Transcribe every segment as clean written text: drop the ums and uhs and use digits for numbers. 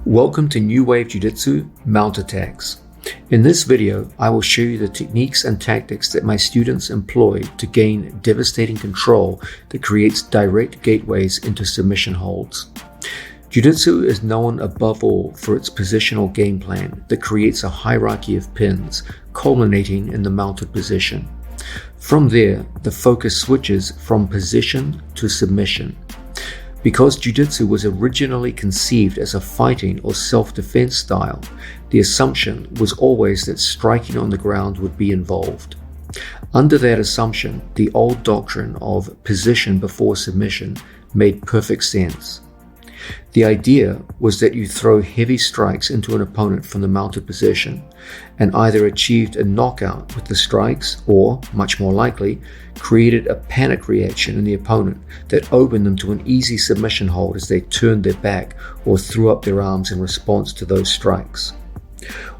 Welcome to New Wave Jiu-Jitsu Mount Attacks. In this video, I will show you the techniques and tactics that my students employ to gain devastating control that creates direct gateways into submission holds. Jiu-Jitsu is known above all for its positional game plan that creates a hierarchy of pins, culminating in the mounted position. From there, the focus switches from position to submission. Because Jiu-Jitsu was originally conceived as a fighting or self-defense style, the assumption was always that striking on the ground would be involved. Under that assumption, the old doctrine of position before submission made perfect sense. The idea was that you throw heavy strikes into an opponent from the mounted position and either achieved a knockout with the strikes or, much more likely, created a panic reaction in the opponent that opened them to an easy submission hold as they turned their back or threw up their arms in response to those strikes.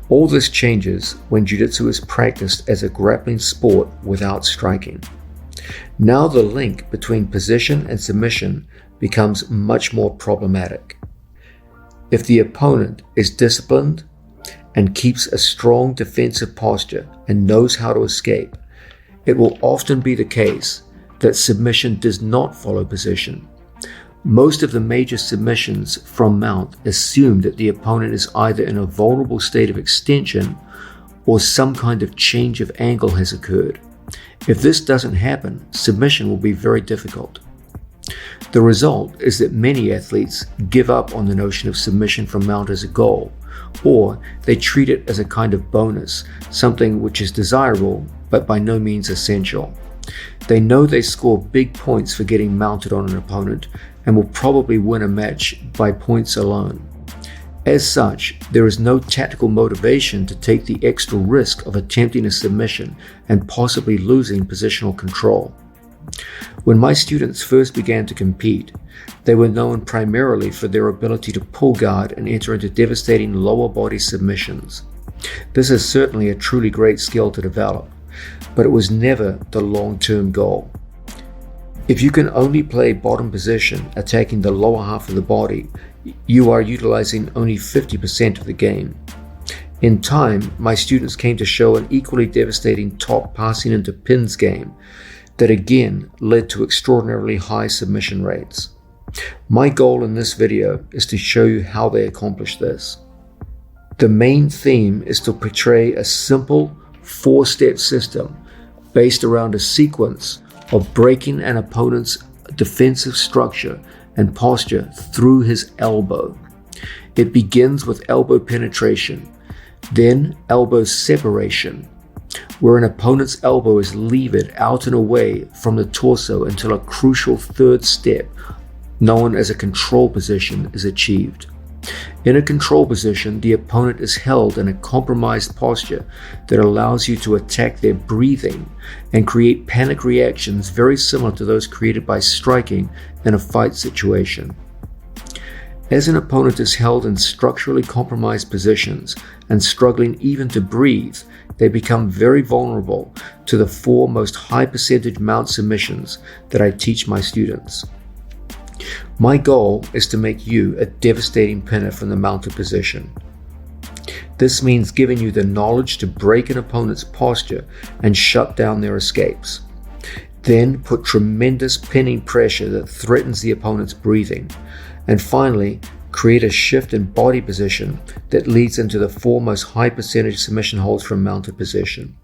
All this changes when Jiu-Jitsu is practiced as a grappling sport without striking. Now the link between position and submission becomes much more problematic. If the opponent is disciplined and keeps a strong defensive posture and knows how to escape, it will often be the case that submission does not follow position. Most of the major submissions from mount assume that the opponent is either in a vulnerable state of extension or some kind of change of angle has occurred. If this doesn't happen, submission will be very difficult. The result is that many athletes give up on the notion of submission from mount as a goal, or they treat it as a kind of bonus, something which is desirable but by no means essential. They know they score big points for getting mounted on an opponent and will probably win a match by points alone. As such, there is no tactical motivation to take the extra risk of attempting a submission and possibly losing positional control. When my students first began to compete, they were known primarily for their ability to pull guard and enter into devastating lower body submissions. This is certainly a truly great skill to develop, but it was never the long-term goal. If you can only play bottom position, attacking the lower half of the body, you are utilizing only 50% of the game. In time, my students came to show an equally devastating top passing into pins game that again led to extraordinarily high submission rates. My goal in this video is to show you how they accomplish this. The main theme is to portray a simple four-step system based around a sequence of breaking an opponent's defensive structure and posture through his elbow. It begins with elbow penetration, then elbow separation, where an opponent's elbow is levered out and away from the torso until a crucial third step, known as a control position, is achieved. In a control position, the opponent is held in a compromised posture that allows you to attack their breathing and create panic reactions very similar to those created by striking in a fight situation. As an opponent is held in structurally compromised positions and struggling even to breathe, they become very vulnerable to the four most high percentage mount submissions that I teach my students. My goal is to make you a devastating pinner from the mounted position. This means giving you the knowledge to break an opponent's posture and shut down their escapes. Then put tremendous pinning pressure that threatens the opponent's breathing. And finally, create a shift in body position that leads into the four most high percentage submission holds from mounted position.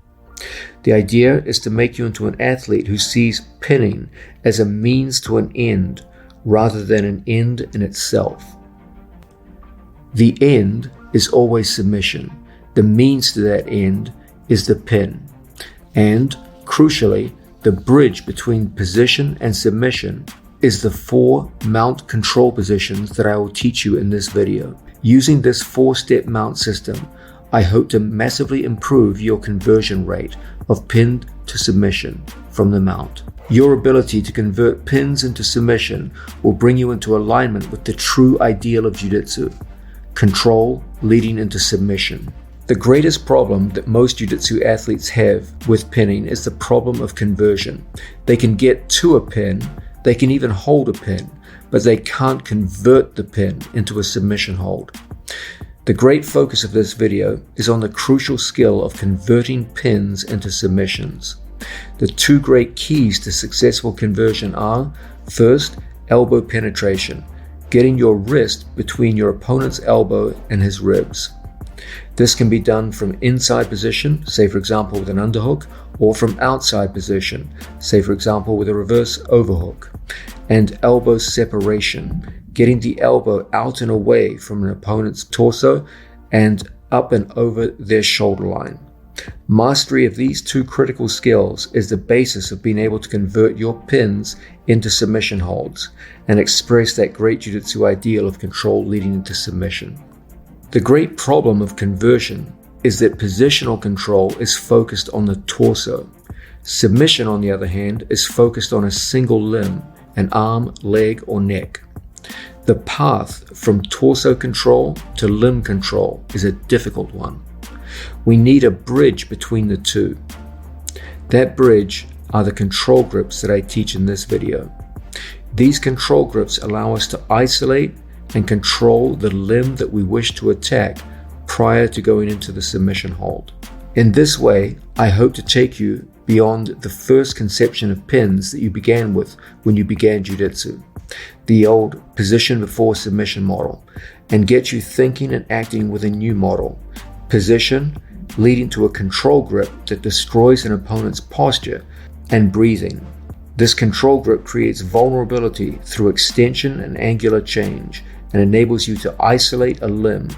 The idea is to make you into an athlete who sees pinning as a means to an end rather than an end in itself. The end is always submission. The means to that end is the pin. And, crucially, the bridge between position and submission is the four mount control positions that I will teach you in this video. Using this four-step mount system, I hope to massively improve your conversion rate of pinned to submission from the mount. Your ability to convert pins into submission will bring you into alignment with the true ideal of Jiu-Jitsu, control leading into submission. The greatest problem that most Jiu-Jitsu athletes have with pinning is the problem of conversion. They can get to a pin, they can even hold a pin, but they can't convert the pin into a submission hold. The great focus of this video is on the crucial skill of converting pins into submissions. The two great keys to successful conversion are, first, elbow penetration, getting your wrist between your opponent's elbow and his ribs. This can be done from inside position, say for example with an underhook, or from outside position, say for example with a reverse overhook. And elbow separation, getting the elbow out and away from an opponent's torso and up and over their shoulder line. Mastery of these two critical skills is the basis of being able to convert your pins into submission holds and express that great jiu-jitsu ideal of control leading into submission. The great problem of conversion is that positional control is focused on the torso. Submission, on the other hand, is focused on a single limb, an arm, leg, or neck. The path from torso control to limb control is a difficult one. We need a bridge between the two. That bridge are the control grips that I teach in this video. These control grips allow us to isolate and control the limb that we wish to attack prior to going into the submission hold. In this way, I hope to take you beyond the first conception of pins that you began with when you began jiu-jitsu, the old position before submission model, and get you thinking and acting with a new model, position leading to a control grip that destroys an opponent's posture and breathing. This control grip creates vulnerability through extension and angular change and enables you to isolate a limb,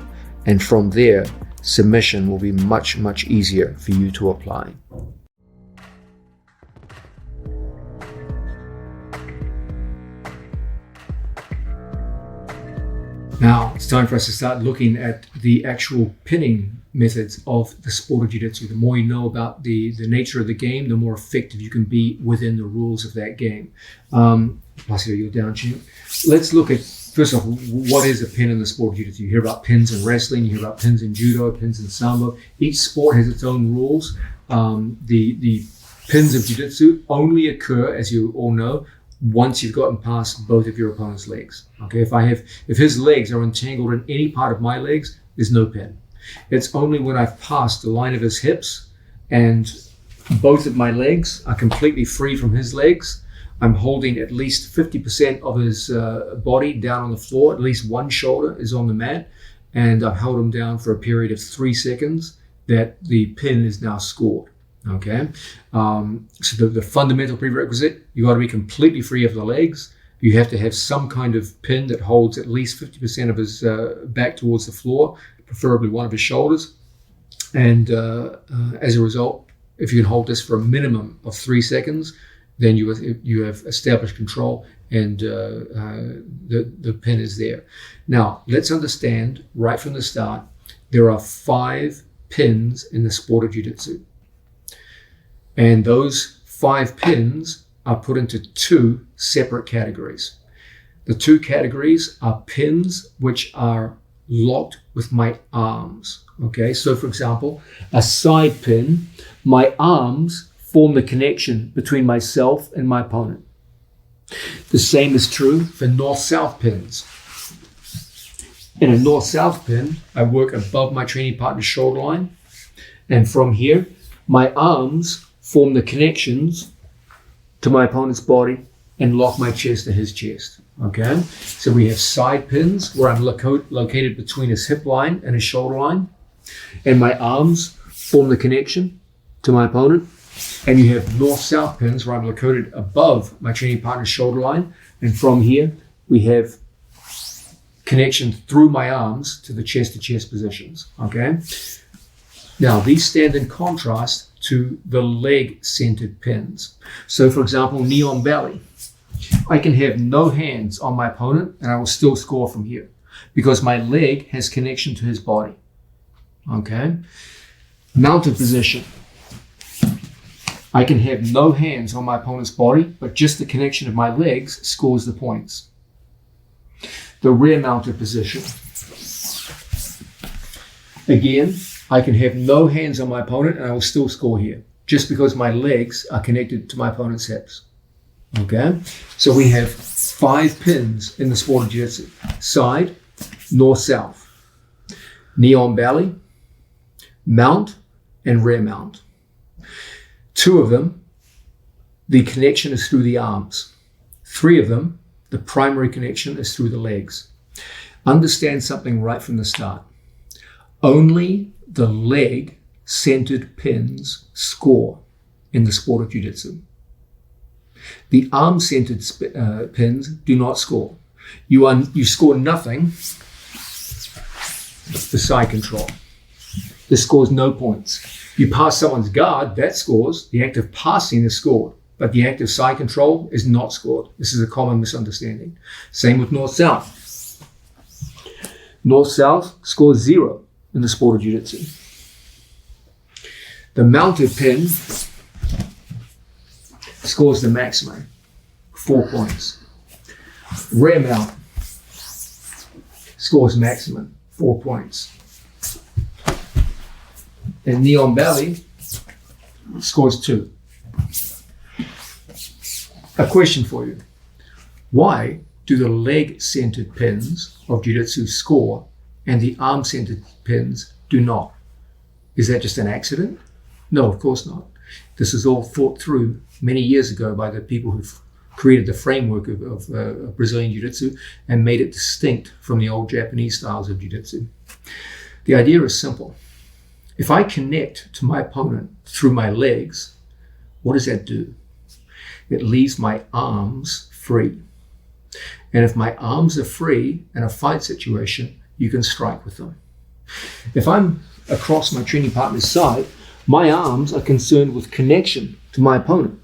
and from there, submission will be much, much easier for you to apply. Now it's time for us to start looking at the actual pinning methods of the sport of jiu-jitsu. The more you know about the nature of the game, the more effective you can be within the rules of that game. Plus you're down, champ. Let's look at, first off, what is a pin in the sport of jiu-jitsu? You hear about pins in wrestling, you hear about pins in judo, pins in sambo. Each sport has its own rules. The pins of jiu-jitsu only occur, as you all know, once you've gotten past both of your opponent's legs. Okay, if his legs are entangled in any part of my legs, there's no pin. It's only when I've passed the line of his hips and both of my legs are completely free from his legs, I'm holding at least 50% of his body down on the floor, at least one shoulder is on the mat, and I've held him down for a period of 3 seconds, that the pin is now scored. Okay, so the fundamental prerequisite, you got to be completely free of the legs. You have to have some kind of pin that holds at least 50% of his back towards the floor, preferably one of his shoulders. And as a result, if you can hold this for a minimum of 3 seconds, then you have established control, and the pin is there. Now, let's understand right from the start, there are 5 pins in the sport of jiu-jitsu. And those 5 pins are put into 2 separate categories. The 2 categories are pins which are locked with my arms. Okay, so for example, a side pin, my arms form the connection between myself and my opponent. The same is true for north-south pins. In a north-south pin, I work above my training partner's shoulder line, and from here, my arms form the connections to my opponent's body and lock my chest to his chest. Okay, so we have side pins where I'm located between his hip line and his shoulder line, and my arms form the connection to my opponent. And you have north-south pins where I'm located above my training partner's shoulder line, and from here we have connection through my arms to the chest-to-chest positions. Okay, now these stand in contrast to the leg-centered pins. So for example, knee on belly. I can have no hands on my opponent and I will still score from here because my leg has connection to his body. Okay. Mounted position. I can have no hands on my opponent's body, but just the connection of my legs scores the points. The rear mounted position. Again, I can have no hands on my opponent and I will still score here, just because my legs are connected to my opponent's hips. Okay, so we have 5 pins in the sport of jiu-jitsu: side, north, south, knee on belly, mount, and rear mount. 2 of them, the connection is through the arms. 3 of them, the primary connection is through the legs. Understand something right from the start. Only the leg-centered pins score in the sport of jiu-jitsu. The arm-centered pins do not score. You score nothing for side control. This scores no points. You pass someone's guard, that scores. The act of passing is scored, but the act of side control is not scored. This is a common misunderstanding. Same with north-south. North-south scores 0 in the sport of jiu-jitsu. The mounted pin scores the maximum, 4 points. Rear mount scores maximum, 4 points. And knee on belly scores 2. A question for you. Why do the leg-centered pins of jiu-jitsu score and the arm-centered pins do not? Is that just an accident? No, of course not. This is all thought through many years ago by the people who've created the framework of Brazilian jiu-jitsu and made it distinct from the old Japanese styles of jiu-jitsu. The idea is simple. If I connect to my opponent through my legs, what does that do? It leaves my arms free. And if my arms are free in a fight situation, you can strike with them. If I'm across my training partner's side, my arms are concerned with connection to my opponent.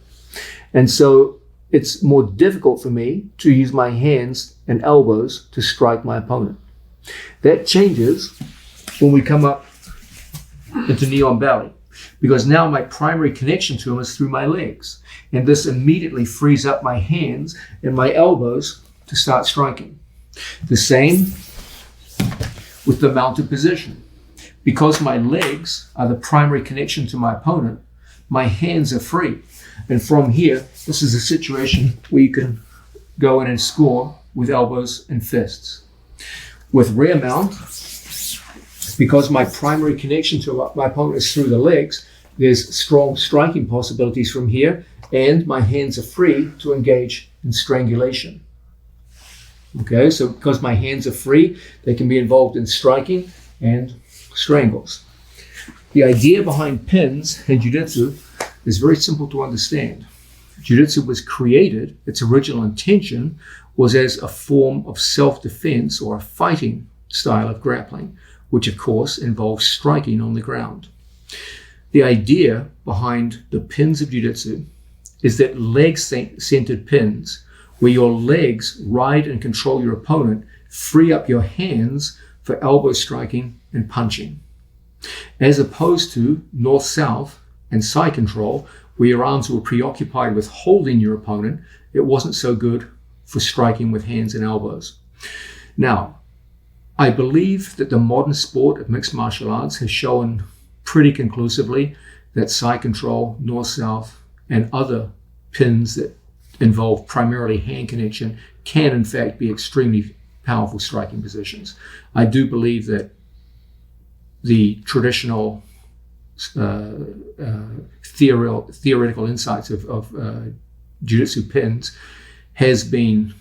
And so it's more difficult for me to use my hands and elbows to strike my opponent. That changes when we come up into knee on belly, because now my primary connection to him is through my legs. And this immediately frees up my hands and my elbows to start striking. The same with the mounted position. Because my legs are the primary connection to my opponent, my hands are free. And from here, this is a situation where you can go in and score with elbows and fists. With rear mount, because my primary connection to my opponent is through the legs, there's strong striking possibilities from here, and my hands are free to engage in strangulation. Okay, so because my hands are free, they can be involved in striking and strangles. The idea behind pins in jiu-jitsu is very simple to understand. Jiu-jitsu was created, its original intention was as a form of self-defense or a fighting style of grappling, which of course involves striking on the ground. The idea behind the pins of jiu-jitsu is that leg-centered pins, where your legs ride and control your opponent, free up your hands for elbow striking and punching. As opposed to north-south and side control, where your arms were preoccupied with holding your opponent, it wasn't so good for striking with hands and elbows. Now, I believe that the modern sport of mixed martial arts has shown pretty conclusively that side control, north-south, and other pins that involve primarily hand connection can in fact be extremely powerful striking positions. I do believe that the traditional theoretical insights of jiu-jitsu pins has been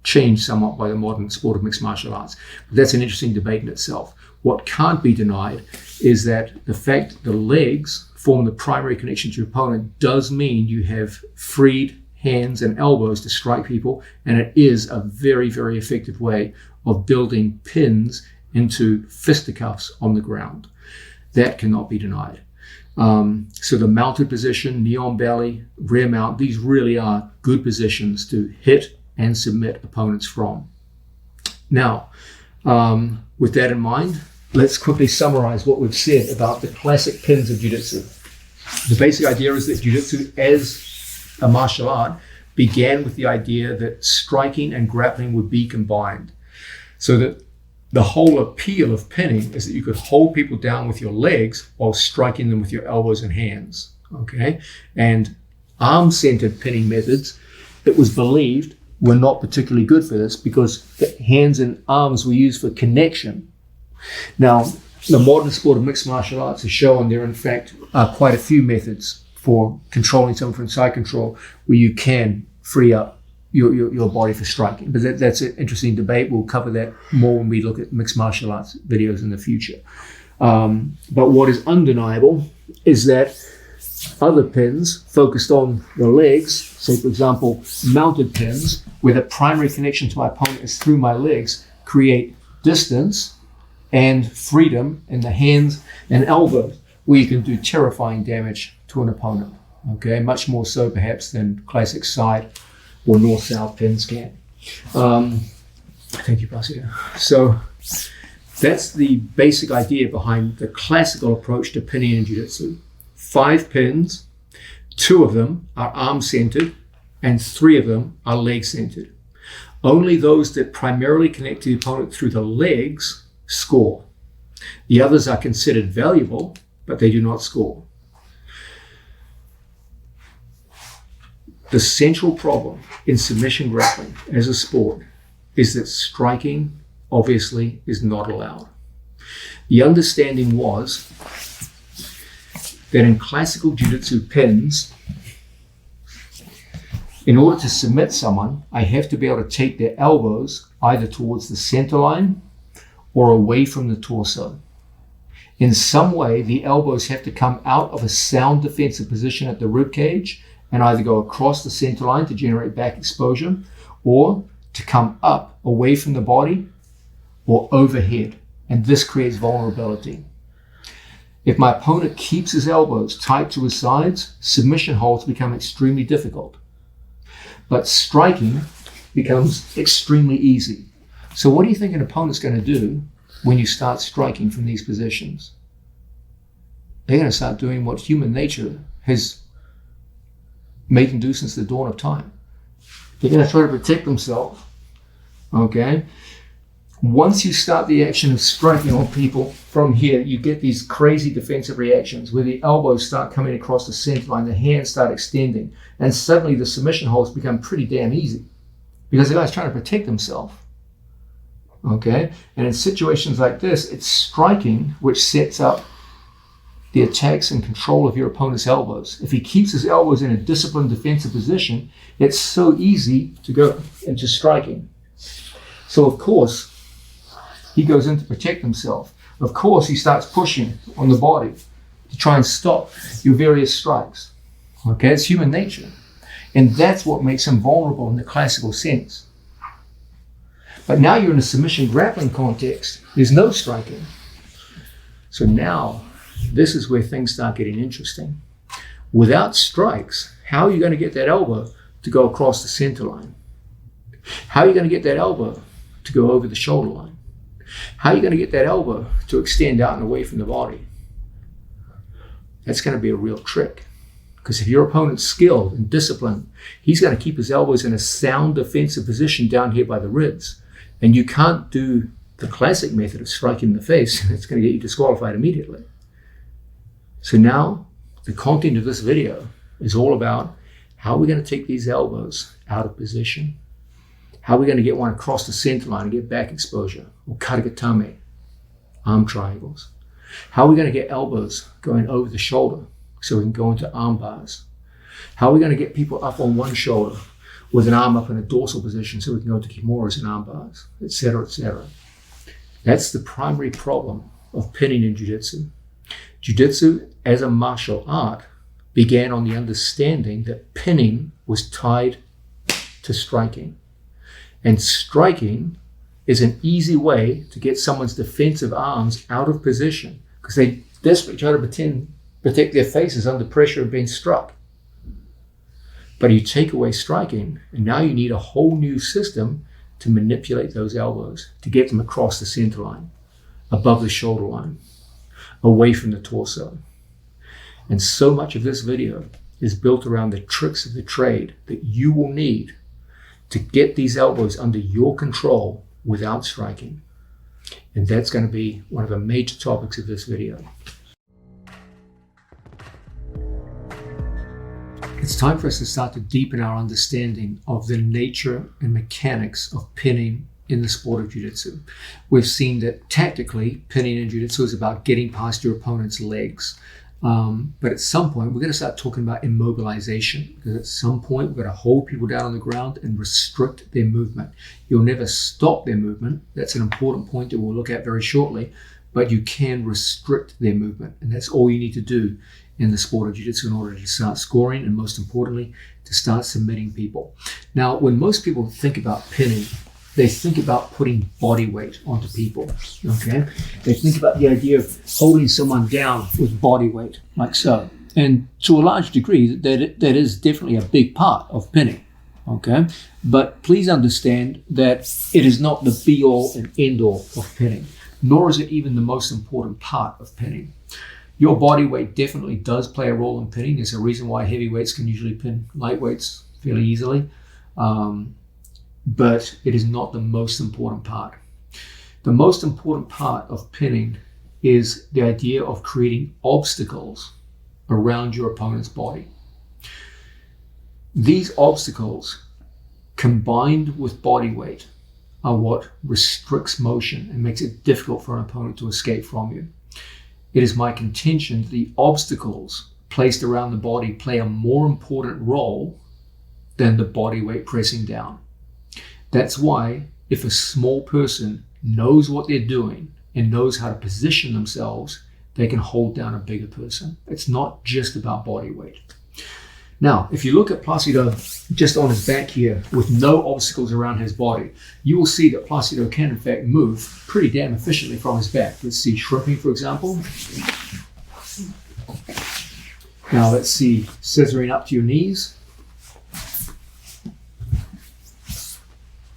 changed somewhat by the modern sport of mixed martial arts. But that's an interesting debate in itself. What can't be denied is that the fact that the legs form the primary connection to your opponent does mean you have freed hands and elbows to strike people, and it is a very, very effective way of building pins into fisticuffs on the ground. That cannot be denied. So the mounted position, knee on belly, rear mount, these really are good positions to hit and submit opponents from. Now, with that in mind, let's quickly summarize what we've said about the classic pins of jiu-jitsu. The basic idea is that jiu-jitsu as a martial art began with the idea that striking and grappling would be combined. So that the whole appeal of pinning is that you could hold people down with your legs while striking them with your elbows and hands. Okay? And arm-centered pinning methods it was believed were not particularly good for this because the hands and arms were used for connection. Now, the modern sport of mixed martial arts has shown there, in fact, are quite a few methods for controlling someone from side control where you can free up your body for striking. But that's an interesting debate. We'll cover that more when we look at mixed martial arts videos in the future. But what is undeniable is that other pins focused on the legs, say for example, mounted pins, where the primary connection to my opponent is through my legs, create distance and freedom in the hands and elbows, where you can do terrifying damage to an opponent. Okay, much more so perhaps than classic side or north-south pins can. Thank you, Pastor. So that's the basic idea behind the classical approach to pinning in jiu-jitsu. 5 pins, 2 of them are arm-centered, and 3 of them are leg-centered. Only those that primarily connect to the opponent through the legs score. The others are considered valuable, but they do not score. The central problem in submission grappling as a sport is that striking obviously is not allowed. The understanding was that in classical jiu-jitsu pins, in order to submit someone, I have to be able to take their elbows either towards the center line or away from the torso. In some way, the elbows have to come out of a sound defensive position at the rib cage and either go across the center line to generate back exposure, or to come up away from the body or overhead. And this creates vulnerability. If my opponent keeps his elbows tight to his sides, submission holds become extremely difficult. But striking becomes extremely easy. So what do you think an opponent's going to do when you start striking from these positions? They're going to start doing what human nature has made them do since the dawn of time. They're going to try to protect themselves. Okay? Once you start the action of striking on people from here, you get these crazy defensive reactions where the elbows start coming across the center line, the hands start extending, and suddenly the submission holds become pretty damn easy because the guy's trying to protect himself. Okay? And in situations like this, it's striking which sets up the attacks and control of your opponent's elbows. If he keeps his elbows in a disciplined defensive position, it's so easy to go into striking. So of course, he goes in to protect himself. Of course, he starts pushing on the body to try and stop your various strikes. Okay, it's human nature. And that's what makes him vulnerable in the classical sense. But now you're in a submission grappling context. There's no striking. So now, this is where things start getting interesting. Without strikes, how are you going to get that elbow to go across the center line? How are you going to get that elbow to go over the shoulder line? How are you going to get that elbow to extend out and away from the body? That's going to be a real trick. Because if your opponent's skilled and disciplined, he's going to keep his elbows in a sound defensive position down here by the ribs. And you can't do the classic method of striking in the face. It's going to get you disqualified immediately. So now the content of this video is all about how we're going to take these elbows out of position. How we're going to get one across the center line and get back exposure, or karagatame, arm triangles. How are we going to get elbows going over the shoulder so we can go into arm bars? How are we going to get people up on one shoulder with an arm up in a dorsal position so we can go into kimuras and arm bars, etc., etc. That's the primary problem of pinning in jiu-jitsu. Jiu-jitsu as a martial art began on the understanding that pinning was tied to striking. And striking is an easy way to get someone's defensive arms out of position because they desperately try to protect their faces under pressure of being struck. But you take away striking, and now you need a whole new system to manipulate those elbows, to get them across the center line, above the shoulder line, away from the torso. And so much of this video is built around the tricks of the trade that you will need to get these elbows under your control without striking. And that's going to be one of the major topics of this video. It's It's time for us to start to deepen our understanding of the nature and mechanics of pinning in the sport of jiu-jitsu. We've seen that tactically, pinning in jiu-jitsu is about getting past your opponent's legs. But at some point, we're going to start talking about immobilization, because at some point, we're going to hold people down on the ground and restrict their movement. You'll never stop their movement. That's an important point that we'll look at very shortly, but you can restrict their movement. And that's all you need to do in the sport of jiu-jitsu in order to start scoring, and most importantly, to start submitting people. Now, when most people think about pinning, they think about putting body weight onto people, okay? They think about the idea of holding someone down with body weight, like so. And to a large degree, that is definitely a big part of pinning, okay? But please understand that it is not the be-all and end-all of pinning, nor is it even the most important part of pinning. Your body weight definitely does play a role in pinning. There's a reason why heavyweights can usually pin lightweights fairly easily. But it is not the most important part. The most important part of pinning is the idea of creating obstacles around your opponent's body. These obstacles, combined with body weight, are what restricts motion and makes it difficult for an opponent to escape from you. It is my contention that the obstacles placed around the body play a more important role than the body weight pressing down. That's why if a small person knows what they're doing and knows how to position themselves, they can hold down a bigger person. It's not just about body weight. Now, if you look at Placido just on his back here with no obstacles around his body, you will see that Placido can in fact move pretty damn efficiently from his back. Let's see shrimping, for example. Now let's see scissoring up to your knees.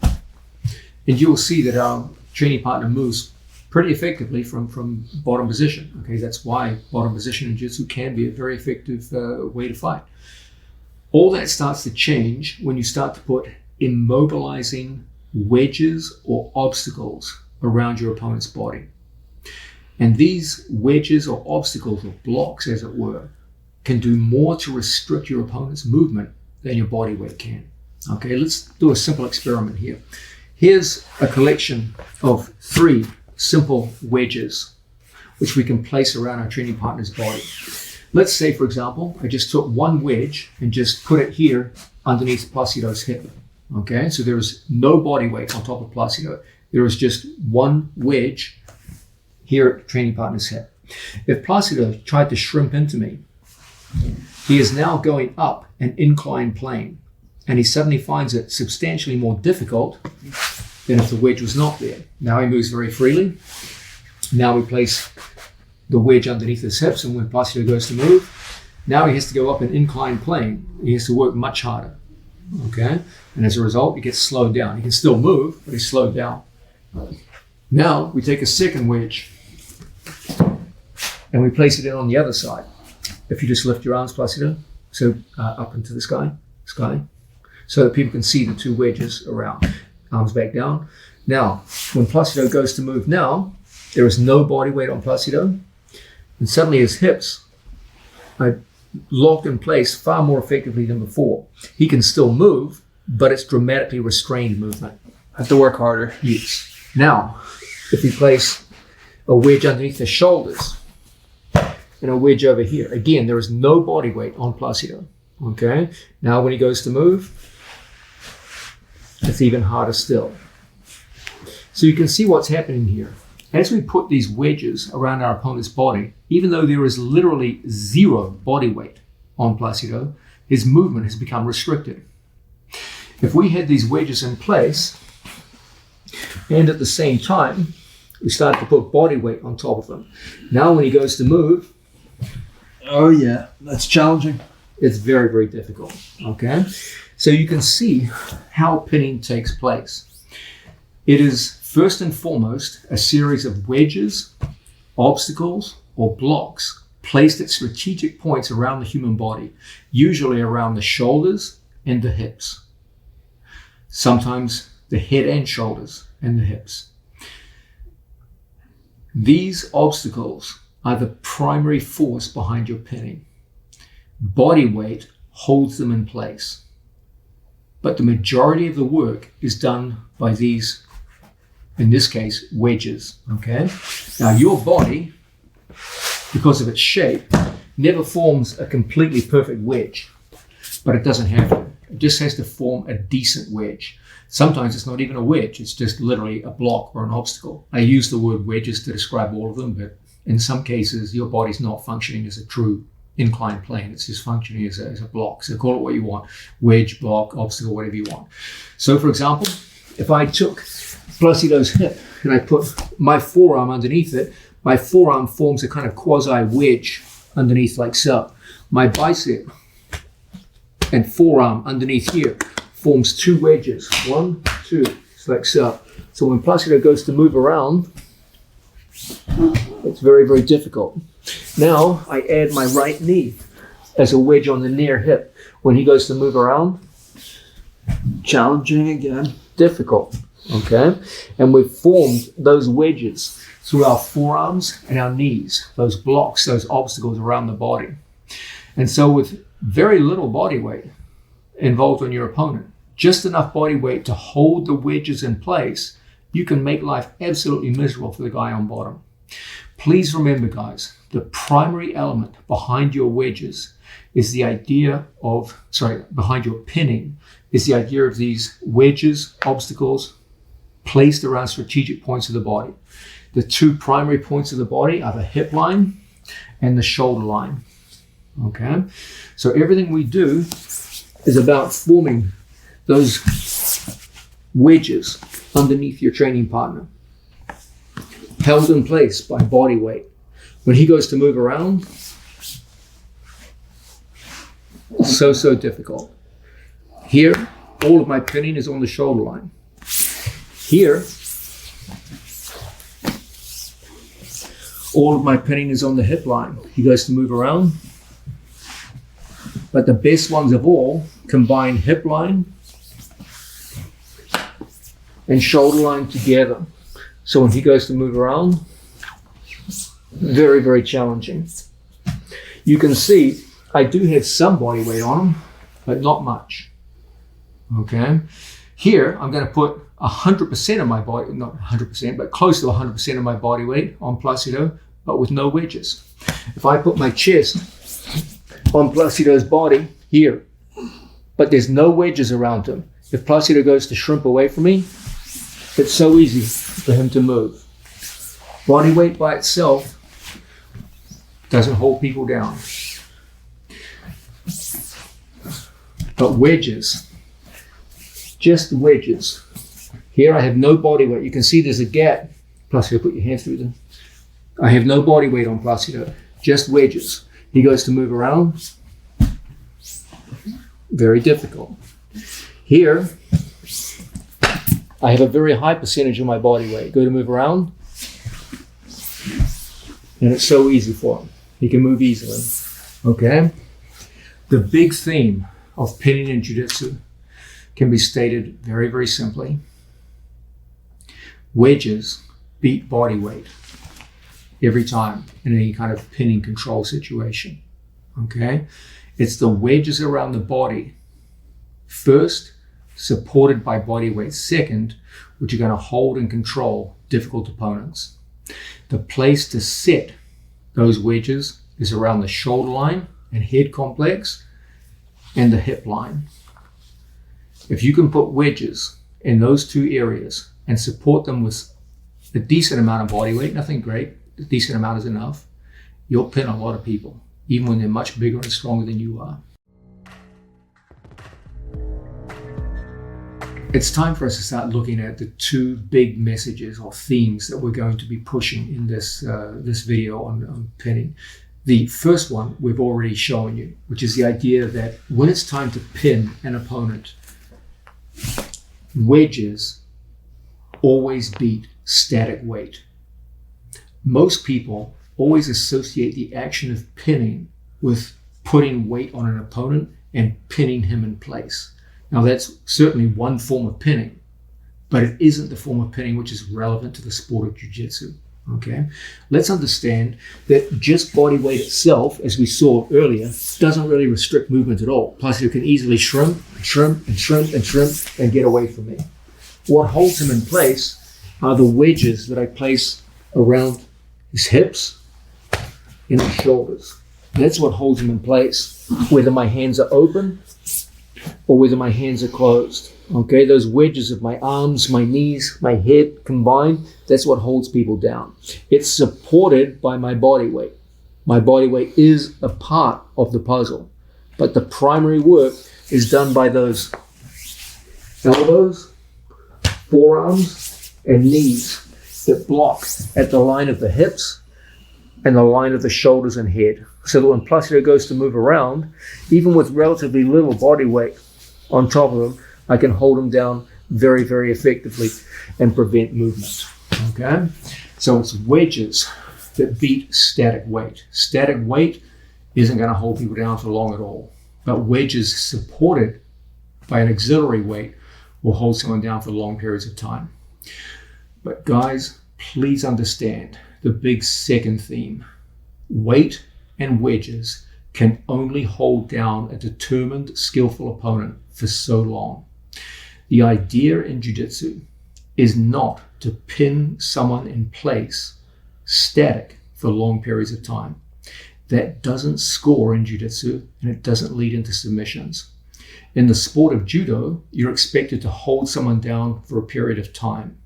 And you will see that our training partner moves pretty effectively from bottom position. Okay, that's why bottom position in jiu-jitsu can be a very effective way to fight. All that starts to change when you start to put immobilizing wedges or obstacles around your opponent's body. And these wedges or obstacles or blocks, as it were, can do more to restrict your opponent's movement than your body weight can. Okay, let's do a simple experiment here. Here's a collection of 3 simple wedges which we can place around our training partner's body. Let's say, for example, I just took one wedge and just put it here underneath Placido's hip. Okay, so there is no body weight on top of Placido. There is just one wedge here at the training partner's hip. If Placido tried to shrimp into me, he is now going up an inclined plane, and he suddenly finds it substantially more difficult than if the wedge was not there. Now he moves very freely. Now we place the wedge underneath his hips, and when Placido goes to move, now he has to go up an inclined plane. He has to work much harder, okay? And as a result, he gets slowed down. He can still move, but he's slowed down. Now we take a second wedge, and we place it in on the other side. If you just lift your arms, Placido, so up into the sky, so that people can see the 2 wedges around. Arms back down. Now, when Placido goes to move now, there is no body weight on Placido, and suddenly his hips are locked in place far more effectively than before. He can still move, but it's dramatically restrained movement. Have to work harder. Yes. Now, if we place a wedge underneath the shoulders and a wedge over here, again, there is no body weight on Placido. Okay? Now when he goes to move, it's even harder still. So you can see what's happening here. As we put these wedges around our opponent's body, even though there is literally 0 body weight on Placido, his movement has become restricted. If we had these wedges in place, and at the same time, we start to put body weight on top of them. Now when he goes to move, oh yeah, that's challenging. It's very, very difficult, okay? So you can see how pinning takes place. It is first and foremost a series of wedges, obstacles, or blocks placed at strategic points around the human body, usually around the shoulders and the hips. Sometimes the head and shoulders and the hips. These obstacles are the primary force behind your pinning. Body weight holds them in place. But the majority of the work is done by these, in this case, wedges, okay? Now your body, because of its shape, never forms a completely perfect wedge, but it doesn't have to. It just has to form a decent wedge. Sometimes it's not even a wedge, it's just literally a block or an obstacle. I use the word wedges to describe all of them, but in some cases, your body's not functioning as a true inclined plane. It's just functioning as a block. So call it what you want, wedge, block, obstacle, whatever you want. So for example, if I took Placido's hip and I put my forearm underneath it, my forearm forms a kind of quasi wedge underneath like so. My bicep and forearm underneath here forms two wedges. 1, 2, it's like so. So when Placido goes to move around, it's very, very difficult. Now I add my right knee as a wedge on the near hip. When he goes to move around, Challenging again. difficult, okay? And we've formed those wedges through our forearms and our knees, those blocks, those obstacles around the body. And so with very little body weight involved on your opponent, just enough body weight to hold the wedges in place, you can make life absolutely miserable for the guy on bottom. Please remember, guys, the primary element behind your wedges is the idea of, behind your pinning is the idea of these wedges, obstacles, placed around strategic points of the body. The two primary points of the body are the hip line and the shoulder line. Okay? So everything we do is about forming those wedges underneath your training partner, held in place by body weight. When he goes to move around, so difficult. Here, all of my pinning is on the shoulder line. Here, all of my pinning is on the hip line. He goes to move around. But the best ones of all combine hip line and shoulder line together. So when he goes to move around, very, very challenging. You can see I do have some body weight on him, but not much. Okay? Here, I'm going to put 100% of my body, not 100%, but close to 100% of my body weight on Placido, but with no wedges. If I put my chest on Placido's body here, but there's no wedges around him, if Placido goes to shrimp away from me, it's so easy for him to move. Body weight by itself doesn't hold people down. But wedges, just wedges. Here I have no body weight. You can see there's a gap. Placido, put your hand through them. I have no body weight on Placido, just wedges. He goes to move around. Very difficult. Here, I have a very high percentage of my body weight. Go to move around, and it's so easy for him. He can move easily. Okay? The big theme of pinning in jiu-jitsu can be stated very, very simply. Wedges beat body weight every time in any kind of pinning control situation. Okay? It's the wedges around the body, first, supported by body weight second, which are going to hold and control difficult opponents. The place to set those wedges is around the shoulder line and head complex and the hip line. If you can put wedges in those two areas and support them with a decent amount of body weight, nothing great, a decent amount is enough, you'll pin a lot of people, even when they're much bigger and stronger than you are. It's time for us to start looking at the two big messages or themes that we're going to be pushing in this video on pinning. The first one we've already shown you, which is the idea that when it's time to pin an opponent, wedges always beat static weight. Most people always associate the action of pinning with putting weight on an opponent and pinning him in place. Now that's certainly one form of pinning, but it isn't the form of pinning which is relevant to the sport of jiu-jitsu. Okay, let's understand that just body weight itself, as we saw earlier, doesn't really restrict movement at all. Placido can easily shrimp and get away from me. What holds him in place are the wedges that I place around his hips and his shoulders. That's what holds him in place, whether my hands are open or whether my hands are closed. Okay, those wedges of my arms, my knees, my head combined, that's what holds people down. It's supported by my body weight. My body weight is a part of the puzzle, but the primary work is done by those elbows, forearms, and knees that block at the line of the hips and the line of the shoulders and head. So that when Placido goes to move around, even with relatively little body weight on top of him, I can hold him down very, very effectively and prevent movement. Okay? So it's wedges that beat static weight. Static weight isn't going to hold people down for long at all. But wedges supported by an auxiliary weight will hold someone down for long periods of time. But guys, please understand the big second theme. Weight and wedges can only hold down a determined, skillful opponent for so long. The idea in jiu-jitsu is not to pin someone in place static for long periods of time. That doesn't score in jiu-jitsu, and it doesn't lead into submissions. In the sport of judo, you're expected to hold someone down for a period of time.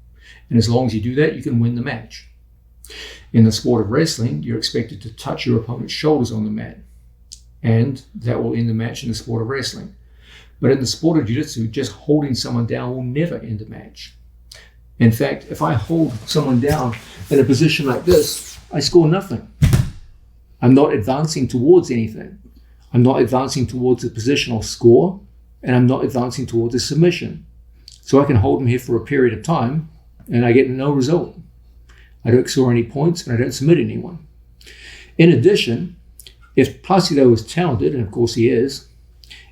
And as long as you do that, you can win the match. In the sport of wrestling, you're expected to touch your opponent's shoulders on the mat. And that will end the match in the sport of wrestling. But in the sport of jiu-jitsu, just holding someone down will never end a match. In fact, if I hold someone down in a position like this, I score nothing. I'm not advancing towards anything. I'm not advancing towards a positional score, and I'm not advancing towards a submission. So I can hold him here for a period of time, and I get no result. I don't score any points, and I don't submit anyone. In addition, if Placido is talented, and of course he is,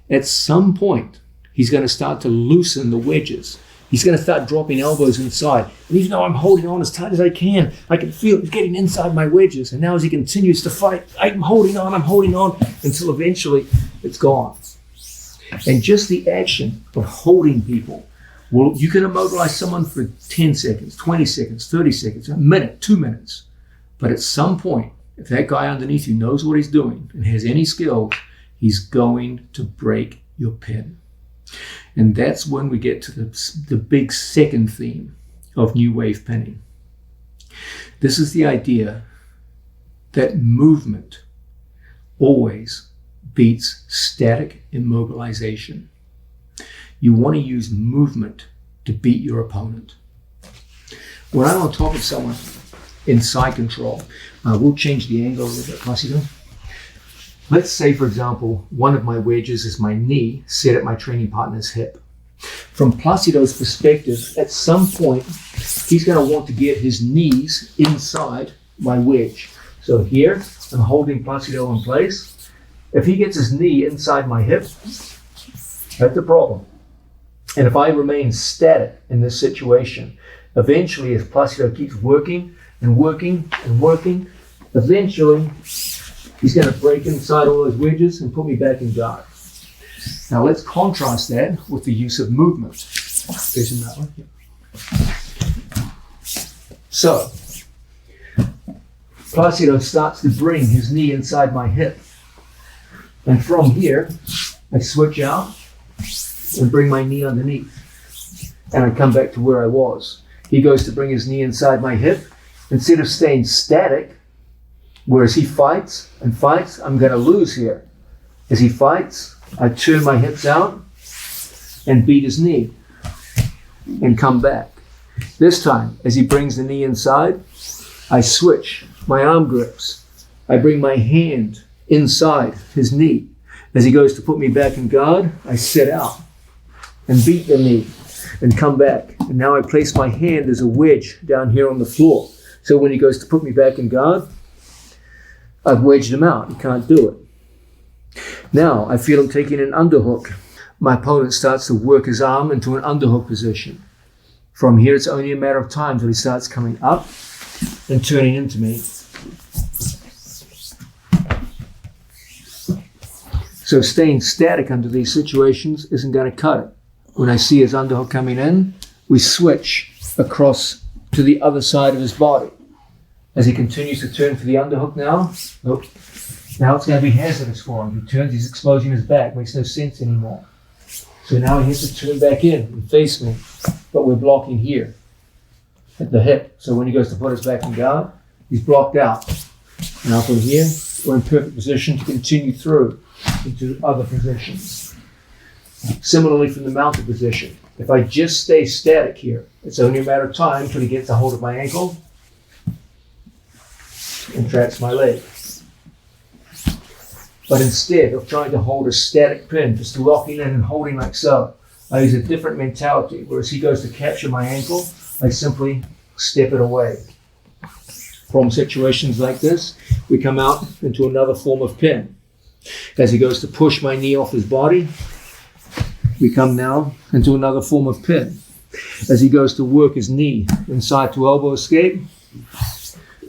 at some point, he's going to start to loosen the wedges. He's going to start dropping elbows inside. And even though I'm holding on as tight as I can feel it getting inside my wedges. And now as he continues to fight, I'm holding on until eventually it's gone. And just the action of holding people, well, you can immobilize someone for 10 seconds, 20 seconds, 30 seconds, a minute, 2 minutes. But at some point, if that guy underneath you knows what he's doing and has any skills, he's going to break your pin. And that's when we get to the big second theme of new wave pinning. This is the idea that movement always beats static immobilization. You want to use movement to beat your opponent. When I'm on top of someone in side control, we'll change the angle a little bit, Placido. Let's say, for example, one of my wedges is my knee set at my training partner's hip. From Placido's perspective, at some point, he's going to want to get his knees inside my wedge. So here, I'm holding Placido in place. If he gets his knee inside my hip, that's a problem. And if I remain static in this situation, eventually, as Placido keeps working, eventually, he's going to break inside all those wedges and put me back in guard. Now let's contrast that with the use of movement. Facing that one. Yeah. So, Placido starts to bring his knee inside my hip. And from here, I switch out and bring my knee underneath. And I come back to where I was. He goes to bring his knee inside my hip. Instead of staying static, whereas he fights and fights, I'm going to lose here. As he fights, I turn my hips out and beat his knee and come back. This time, as he brings the knee inside, I switch my arm grips. I bring my hand inside his knee. As he goes to put me back in guard, I sit out and beat the knee and come back. And now I place my hand as a wedge down here on the floor. So when he goes to put me back in guard, I've wedged him out. He can't do it. Now I feel him taking an underhook. My opponent starts to work his arm into an underhook position. From here, it's only a matter of time till he starts coming up and turning into me. So staying static under these situations isn't going to cut it. When I see his underhook coming in, we switch across to the other side of his body. As he continues to turn for the underhook now, now it's going to be hazardous for him. He turns, he's exposing his back, makes no sense anymore. So now he has to turn back in and face me, but we're blocking here at the hip. So when he goes to put his back in guard, he's blocked out. Now from here, we're in perfect position to continue through into other positions. Similarly from the mounted position, if I just stay static here, it's only a matter of time until he gets a hold of my ankle and tracks my leg. But instead of trying to hold a static pin, just locking in and holding like so, I use a different mentality. Whereas he goes to capture my ankle, I simply step it away. From situations like this, we come out into another form of pin. As he goes to push my knee off his body, we come now into another form of pin. As he goes to work his knee inside to elbow escape,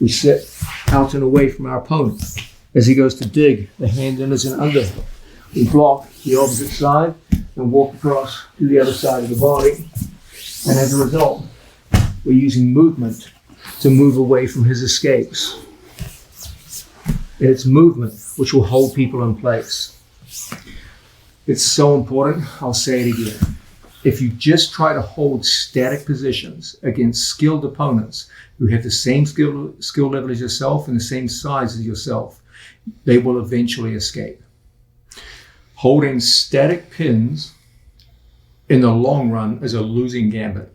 we sit out and away from our opponent. As he goes to dig the hand in as an underhook, we block the opposite side and walk across to the other side of the body. And as a result, we're using movement to move away from his escapes. It's movement which will hold people in place. It's so important, I'll say it again. If you just try to hold static positions against skilled opponents who have the same skill level as yourself and the same size as yourself, they will eventually escape. Holding static pins in the long run is a losing gambit.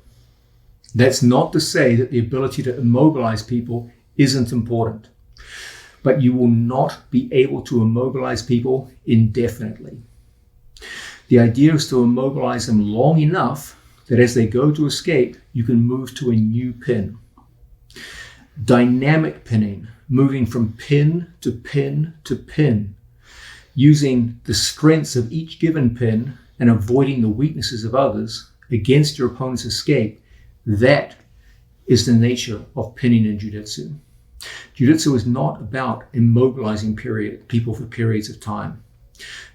That's not to say that the ability to immobilize people isn't important, but you will not be able to immobilize people indefinitely. The idea is to immobilize them long enough that as they go to escape, you can move to a new pin. Dynamic pinning, moving from pin to pin to pin, using the strengths of each given pin and avoiding the weaknesses of others against your opponent's escape, that is the nature of pinning in jiu-jitsu. Jiu-jitsu is not about immobilizing people for periods of time.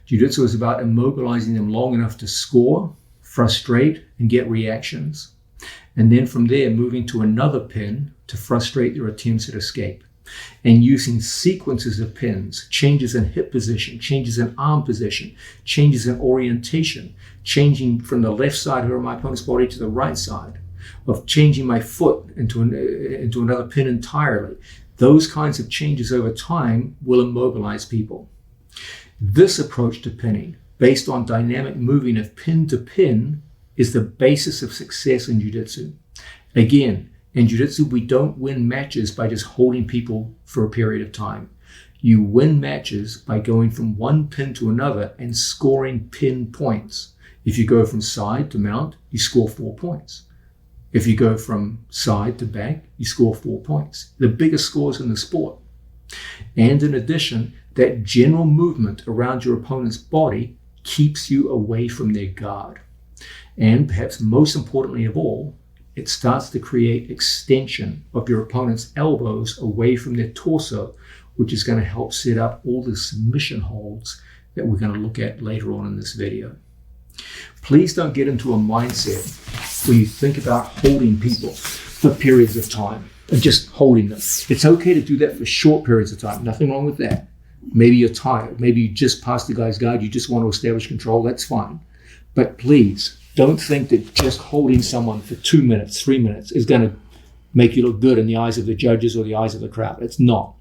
Jiu-jitsu is about immobilizing them long enough to score, frustrate, and get reactions. And then from there, moving to another pin to frustrate their attempts at escape. And using sequences of pins, changes in hip position, changes in arm position, changes in orientation, changing from the left side of my opponent's body to the right side, of changing my foot into another pin entirely. Those kinds of changes over time will immobilize people. This approach to pinning, based on dynamic moving of pin to pin, is the basis of success in jiu-jitsu. Again, in jiu-jitsu, we don't win matches by just holding people for a period of time. You win matches by going from one pin to another and scoring pin points. If you go from side to mount, you score 4 points. If you go from side to back, you score 4 points. The biggest scores in the sport. And in addition, that general movement around your opponent's body keeps you away from their guard. And perhaps most importantly of all, it starts to create extension of your opponent's elbows away from their torso, which is going to help set up all the submission holds that we're going to look at later on in this video. Please don't get into a mindset where you think about holding people for periods of time and just holding them. It's okay to do that for short periods of time. Nothing wrong with that. Maybe you're tired. Maybe you just passed the guy's guard. You just want to establish control. That's fine. But please don't think that just holding someone for 2 minutes, 3 minutes is going to make you look good in the eyes of the judges or the eyes of the crowd. It's not.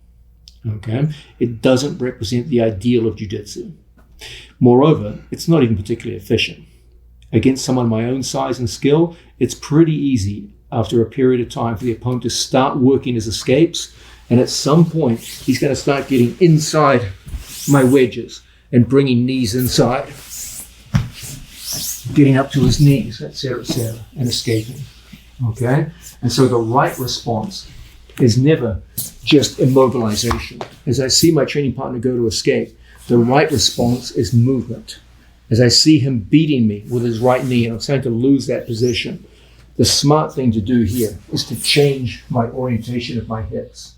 Okay? It doesn't represent the ideal of jiu-jitsu. Moreover, it's not even particularly efficient. Against someone my own size and skill, it's pretty easy after a period of time for the opponent to start working his escapes, and at some point he's going to start getting inside my wedges and bringing knees inside, getting up to his knees, etc., and escaping. Okay? And so the right response is never just immobilization. As I see my training partner go to escape, the right response is movement. As I see him beating me with his right knee and I'm starting to lose that position, The smart thing to do here is to change my orientation of my hips.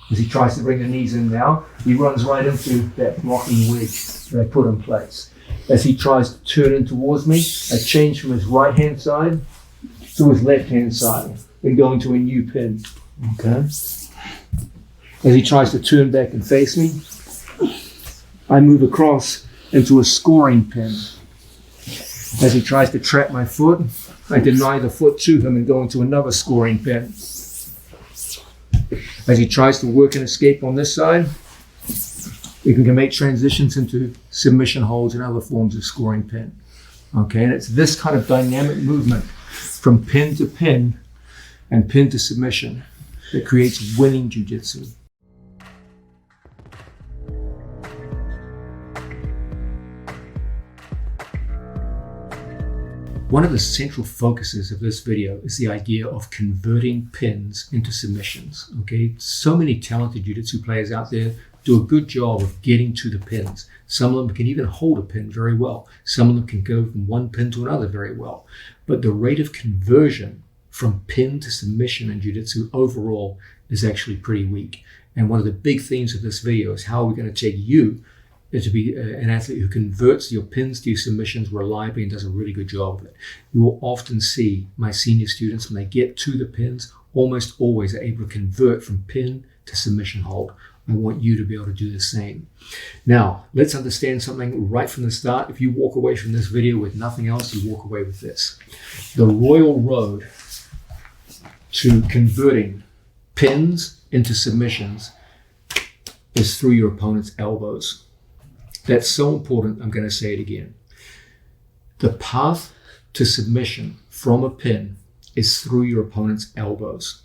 As he tries to bring the knees in now, he runs right into that blocking wedge that I put in place. As he tries to turn in towards me, I change from his right-hand side to his left-hand side and go into a new pin. Okay? As he tries to turn back and face me, I move across into a scoring pin. As he tries to trap my foot, I deny the foot to him and go into another scoring pin. As he tries to work and escape on this side, we can make transitions into submission holds and other forms of scoring pin. Okay, and it's this kind of dynamic movement from pin to pin and pin to submission that creates winning jiu-jitsu. One of the central focuses of this video is the idea of converting pins into submissions. Okay, so many talented jiu-jitsu players out there do a good job of getting to the pins. Some of them can even hold a pin very well. Some of them can go from one pin to another very well. But the rate of conversion from pin to submission in jiu-jitsu overall is actually pretty weak. And one of the big themes of this video is how we're going to take you to be an athlete who converts your pins to your submissions reliably and does a really good job of it. You will often see my senior students, when they get to the pins, almost always are able to convert from pin to submission hold. I want you to be able to do the same. Now, let's understand something right from the start. If you walk away from this video with nothing else, you walk away with this. The royal road to converting pins into submissions is through your opponent's elbows. That's so important, I'm going to say it again. The path to submission from a pin is through your opponent's elbows.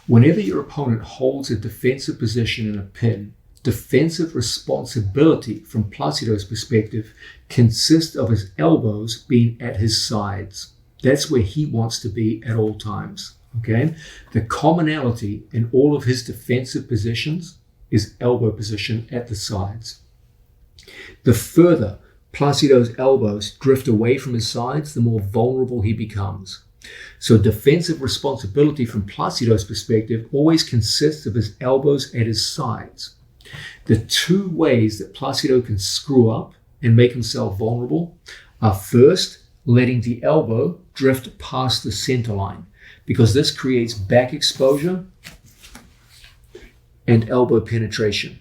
Whenever your opponent holds a defensive position in a pin, defensive responsibility from Placido's perspective consists of his elbows being at his sides. That's where he wants to be at all times. Okay? The commonality in all of his defensive positions is elbow position at the sides. The further Placido's elbows drift away from his sides, the more vulnerable he becomes. So defensive responsibility from Placido's perspective always consists of his elbows at his sides. The two ways that Placido can screw up and make himself vulnerable are first, letting the elbow drift past the center line, because this creates back exposure and elbow penetration.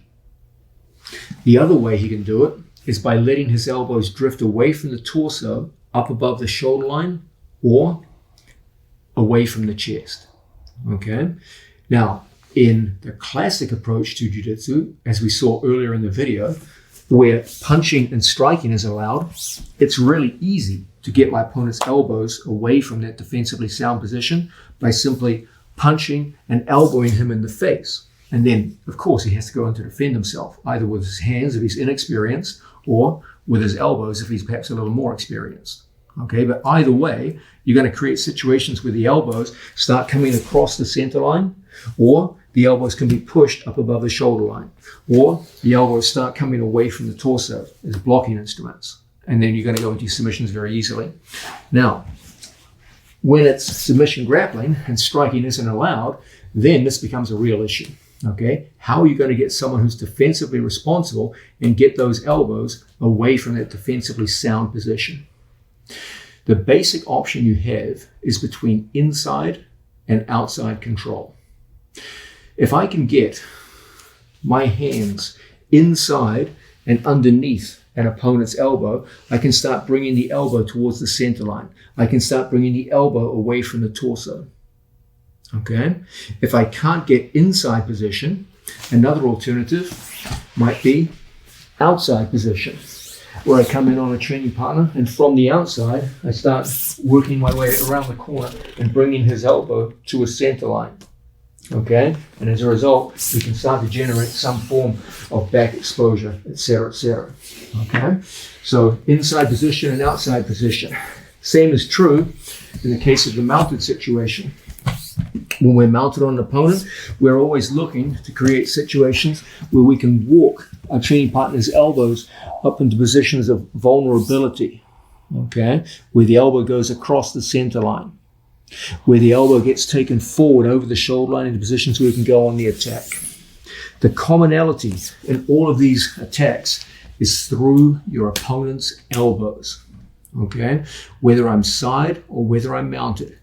The other way he can do it is by letting his elbows drift away from the torso, up above the shoulder line, or away from the chest. Okay? Now, in the classic approach to jiu-jitsu, as we saw earlier in the video, where punching and striking is allowed, it's really easy to get my opponent's elbows away from that defensively sound position by simply punching and elbowing him in the face. And then, of course, he has to go in to defend himself, either with his hands if he's inexperienced, or with his elbows if he's perhaps a little more experienced. Okay, but either way, you're going to create situations where the elbows start coming across the center line, or the elbows can be pushed up above the shoulder line, or the elbows start coming away from the torso as blocking instruments. And then you're going to go into submissions very easily. Now, when it's submission grappling and striking isn't allowed, then this becomes a real issue. Okay, how are you going to get someone who's defensively responsible and get those elbows away from that defensively sound position? The basic option you have is between inside and outside control. If I can get my hands inside and underneath an opponent's elbow, I can start bringing the elbow towards the center line. I can start bringing the elbow away from the torso. Okay? If I can't get inside position, another alternative might be outside position, where I come in on a training partner, and from the outside, I start working my way around the corner and bringing his elbow to a center line. Okay? And as a result, we can start to generate some form of back exposure, etc., etc. Okay? So inside position and outside position. Same is true in the case of the mounted situation. When we're mounted on an opponent, we're always looking to create situations where we can walk our training partner's elbows up into positions of vulnerability, okay, where the elbow goes across the center line. where the elbow gets taken forward over the shoulder line into position so we can go on the attack. The commonality in all of these attacks is through your opponent's elbows, okay? Whether I'm side or whether I'm mounted.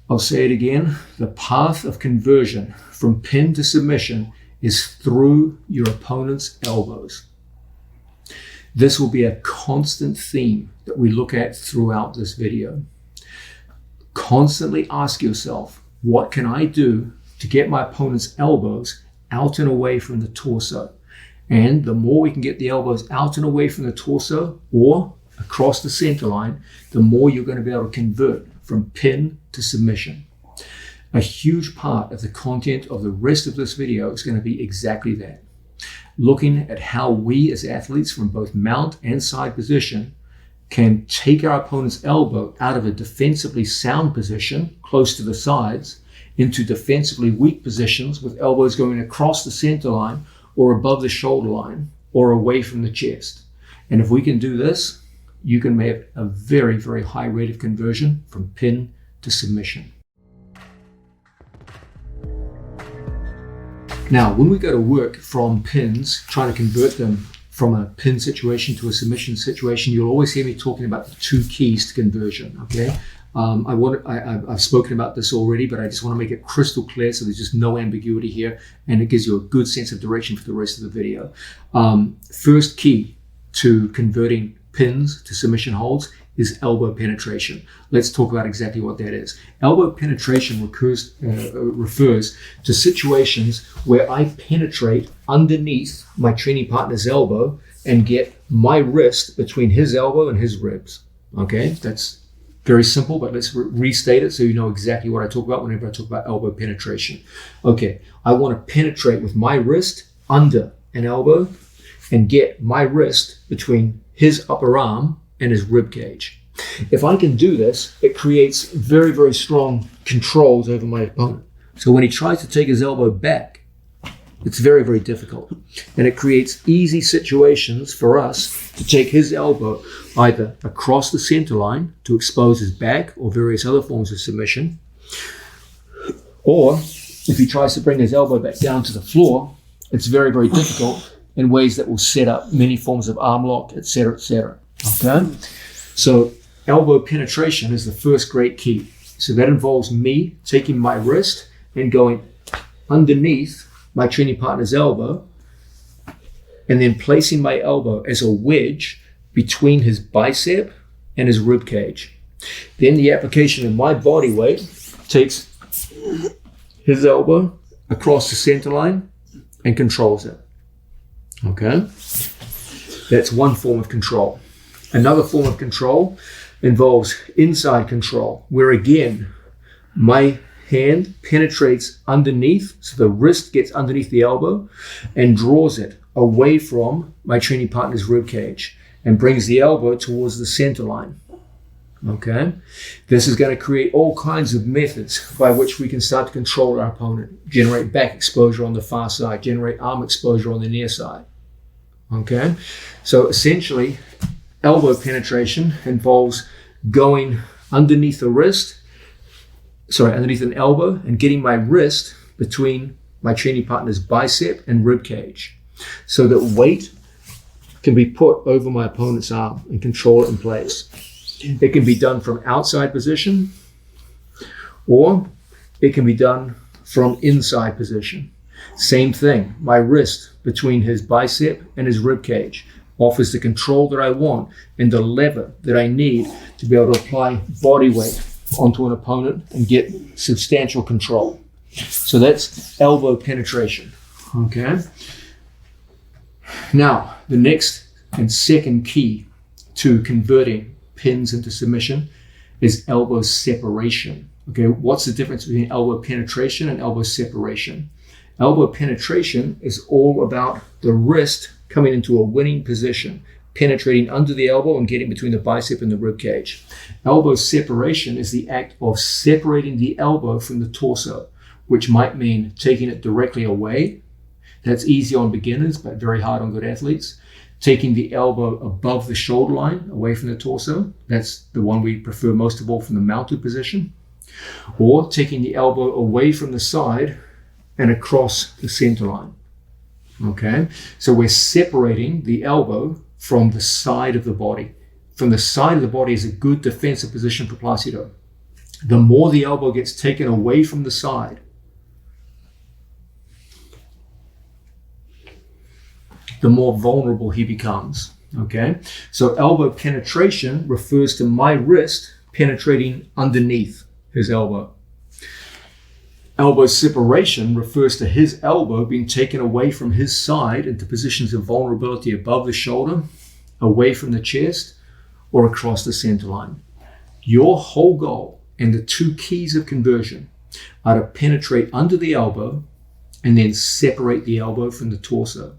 I'll say it again, the path of conversion from pin to submission is through your opponent's elbows. This will be a constant theme that we look at throughout this video. Constantly ask yourself, what can I do to get my opponent's elbows out and away from the torso? And the more we can get the elbows out and away from the torso or across the center line, the more you're going to be able to convert from pin to submission. A huge part of the content of the rest of this video is going to be exactly that. Looking at how we as athletes from both mount and side position can take our opponent's elbow out of a defensively sound position close to the sides into defensively weak positions with elbows going across the center line or above the shoulder line or away from the chest. And if we can do this, you can make a very, very high rate of conversion from pin to submission. Now, when we go to work from pins, trying to convert them from a pin situation to a submission situation, you'll always hear me talking about the two keys to conversion, okay? I've spoken about this already, but I just want to make it crystal clear so there's just no ambiguity here, and it gives you a good sense of direction for the rest of the video. First key to converting pins to submission holds is elbow penetration. Let's talk about exactly what that is. Elbow penetration refers to situations where I penetrate underneath my training partner's elbow and get my wrist between his elbow and his ribs. Okay, that's very simple, but let's restate it so you know exactly what I talk about whenever I talk about elbow penetration. Okay, I want to penetrate with my wrist under an elbow and get my wrist between his upper arm and his rib cage. If I can do this, it creates very, very strong controls over my opponent. So when he tries to take his elbow back, it's very, very difficult. And it creates easy situations for us to take his elbow either across the center line to expose his back or various other forms of submission, or if he tries to bring his elbow back down to the floor, it's very, very difficult in ways that will set up many forms of arm lock, etc., etc. Okay? So elbow penetration is the first great key. So that involves me taking my wrist and going underneath my training partner's elbow and then placing my elbow as a wedge between his bicep and his rib cage. Then the application of my body weight takes his elbow across the center line and controls it. Okay? That's one form of control. Another form of control involves inside control, where again, my hand penetrates underneath, so the wrist gets underneath the elbow and draws it away from my training partner's rib cage and brings the elbow towards the center line. Okay? This is going to create all kinds of methods by which we can start to control our opponent, generate back exposure on the far side, generate arm exposure on the near side. Okay? So essentially, elbow penetration involves going underneath underneath an elbow and getting my wrist between my training partner's bicep and rib cage so that weight can be put over my opponent's arm and control it in place. It can be done from outside position or it can be done from inside position. Same thing, my wrist between his bicep and his rib cage offers the control that I want and the lever that I need to be able to apply body weight onto an opponent and get substantial control. So that's elbow penetration. Okay. Now, the next and second key to converting pins into submission is elbow separation. Okay, what's the difference between elbow penetration and elbow separation? Elbow penetration is all about the wrist coming into a winning position, penetrating under the elbow and getting between the bicep and the rib cage. Elbow separation is the act of separating the elbow from the torso, which might mean taking it directly away. That's easy on beginners, but very hard on good athletes. Taking the elbow above the shoulder line, away from the torso. That's the one we prefer most of all from the mounted position. or taking the elbow away from the side and across the center line. Okay, so we're separating the elbow from the side of the body. From the side of the body is a good defensive position for Placido. The more the elbow gets taken away from the side, the more vulnerable he becomes. Okay, so elbow penetration refers to my wrist penetrating underneath his elbow. Elbow separation refers to his elbow being taken away from his side into positions of vulnerability above the shoulder, away from the chest, or across the center line. Your whole goal and the two keys of conversion are to penetrate under the elbow and then separate the elbow from the torso.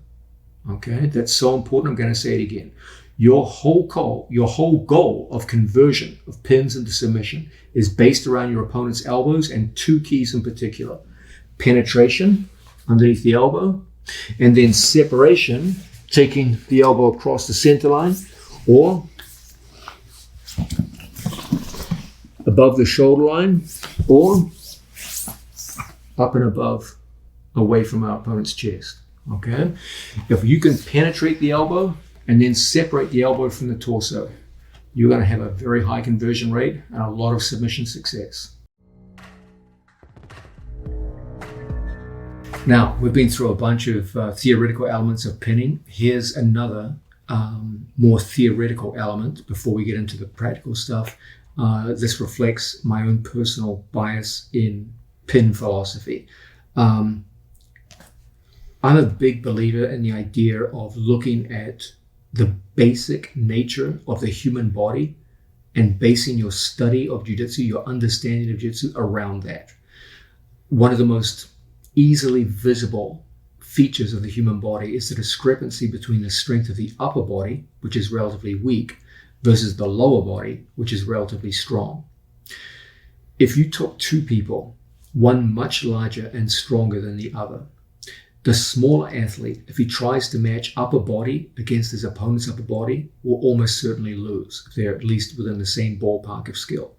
Okay, that's so important. I'm going to say it again. Your whole goal of conversion of pins into submission is based around your opponent's elbows and two keys in particular: penetration underneath the elbow, and then separation, taking the elbow across the center line or above the shoulder line, or up and above, away from our opponent's chest. Okay, if you can penetrate the elbow and then separate the elbow from the torso, you're going to have a very high conversion rate and a lot of submission success. Now, we've been through a bunch of theoretical elements of pinning. Here's another more theoretical element before we get into the practical stuff. This reflects my own personal bias in pin philosophy. I'm a big believer in the idea of looking at the basic nature of the human body and basing your study of jiu-jitsu, your understanding of jiu-jitsu around that. One of the most easily visible features of the human body is the discrepancy between the strength of the upper body, which is relatively weak, versus the lower body, which is relatively strong. If you took two people, one much larger and stronger than the other, the smaller athlete, if he tries to match upper body against his opponent's upper body, will almost certainly lose if they're at least within the same ballpark of skill.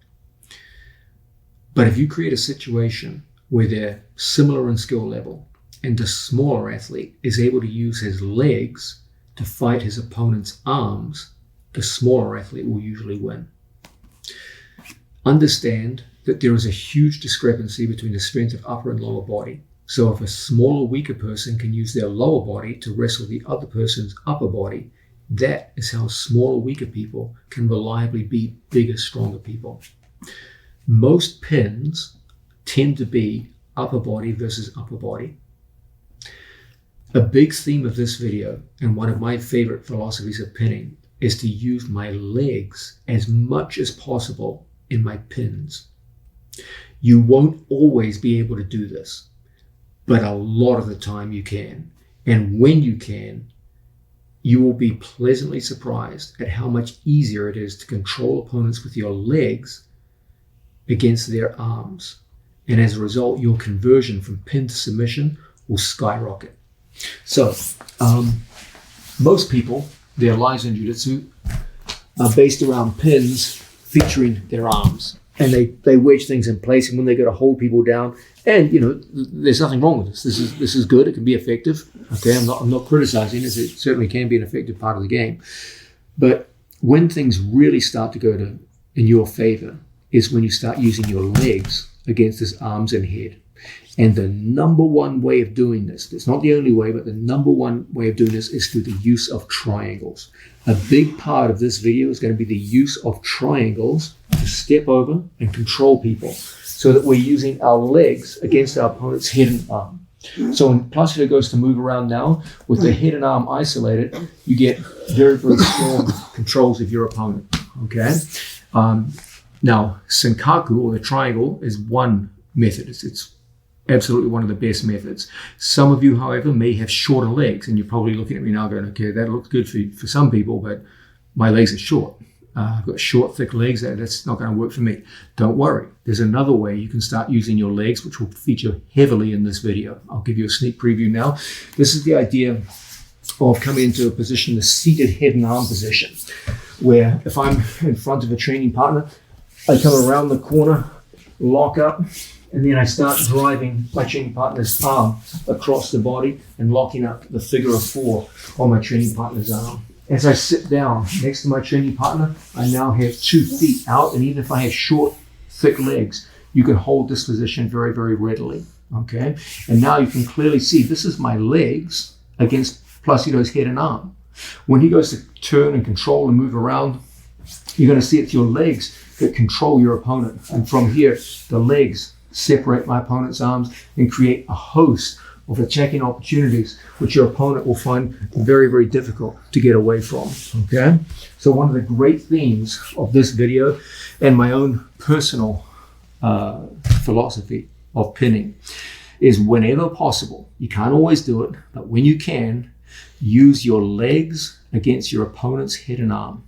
But if you create a situation where they're similar in skill level and the smaller athlete is able to use his legs to fight his opponent's arms, the smaller athlete will usually win. Understand that there is a huge discrepancy between the strength of upper and lower body. So if a smaller, weaker person can use their lower body to wrestle the other person's upper body, that is how smaller, weaker people can reliably beat bigger, stronger people. Most pins tend to be upper body versus upper body. A big theme of this video, and one of my favorite philosophies of pinning, is to use my legs as much as possible in my pins. You won't always be able to do this, but a lot of the time you can. And when you can, you will be pleasantly surprised at how much easier it is to control opponents with your legs against their arms. And as a result, your conversion from pin to submission will skyrocket. So, most people, their lives in jiu-jitsu are based around pins featuring their arms. And they wedge things in place, and when they go to hold people down, and there's nothing wrong with this. This is good. It can be effective. Okay, I'm not criticizing this. It certainly can be an effective part of the game. But when things really start to go in your favor is when you start using your legs against his arms and head. And the number one way of doing this, it's not the only way, but the number one way of doing this is through the use of triangles. A big part of this video is going to be the use of triangles to step over and control people so that we're using our legs against our opponent's head and arm. So when Placido goes to move around now, with the head and arm isolated, you get very, very strong controls of your opponent, okay? Now, Senkaku, or the triangle, is one method. It's absolutely one of the best methods. Some of you, however, may have shorter legs, and you're probably looking at me now going, okay, that looks good for some people, but my legs are short. I've got short, thick legs. That's not going to work for me. Don't worry. There's another way you can start using your legs, which will feature heavily in this video. I'll give you a sneak preview now. This is the idea of coming into a position, the seated head and arm position, where if I'm in front of a training partner, I come around the corner lock up, and then I start driving my training partner's arm across the body and locking up the figure of 4 on my training partner's arm. As I sit down next to my training partner, I now have 2 feet out, and even if I have short, thick legs, you can hold this position very, very readily, okay? And now you can clearly see this is my legs against Placido's head and arm. When he goes to turn and control and move around, you're going to see it's your legs that control your opponent. And from here, the legs separate my opponent's arms and create a host of attacking opportunities which your opponent will find very, very difficult to get away from, okay? So one of the great themes of this video and my own personal philosophy of pinning is whenever possible, you can't always do it, but when you can, use your legs against your opponent's head and arm.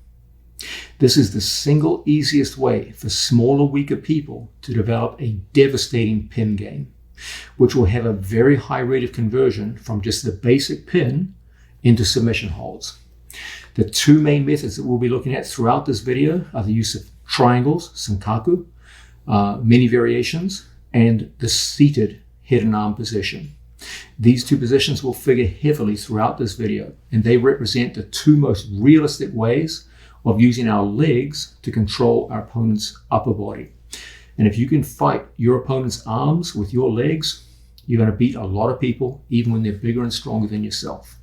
This is the single easiest way for smaller, weaker people to develop a devastating pin game, which will have a very high rate of conversion from just the basic pin into submission holds. The 2 main methods that we'll be looking at throughout this video are the use of triangles, sankaku, many variations, and the seated head and arm position. These 2 positions will figure heavily throughout this video, and they represent the 2 most realistic ways of using our legs to control our opponent's upper body. And if you can fight your opponent's arms with your legs, you're going to beat a lot of people, even when they're bigger and stronger than yourself.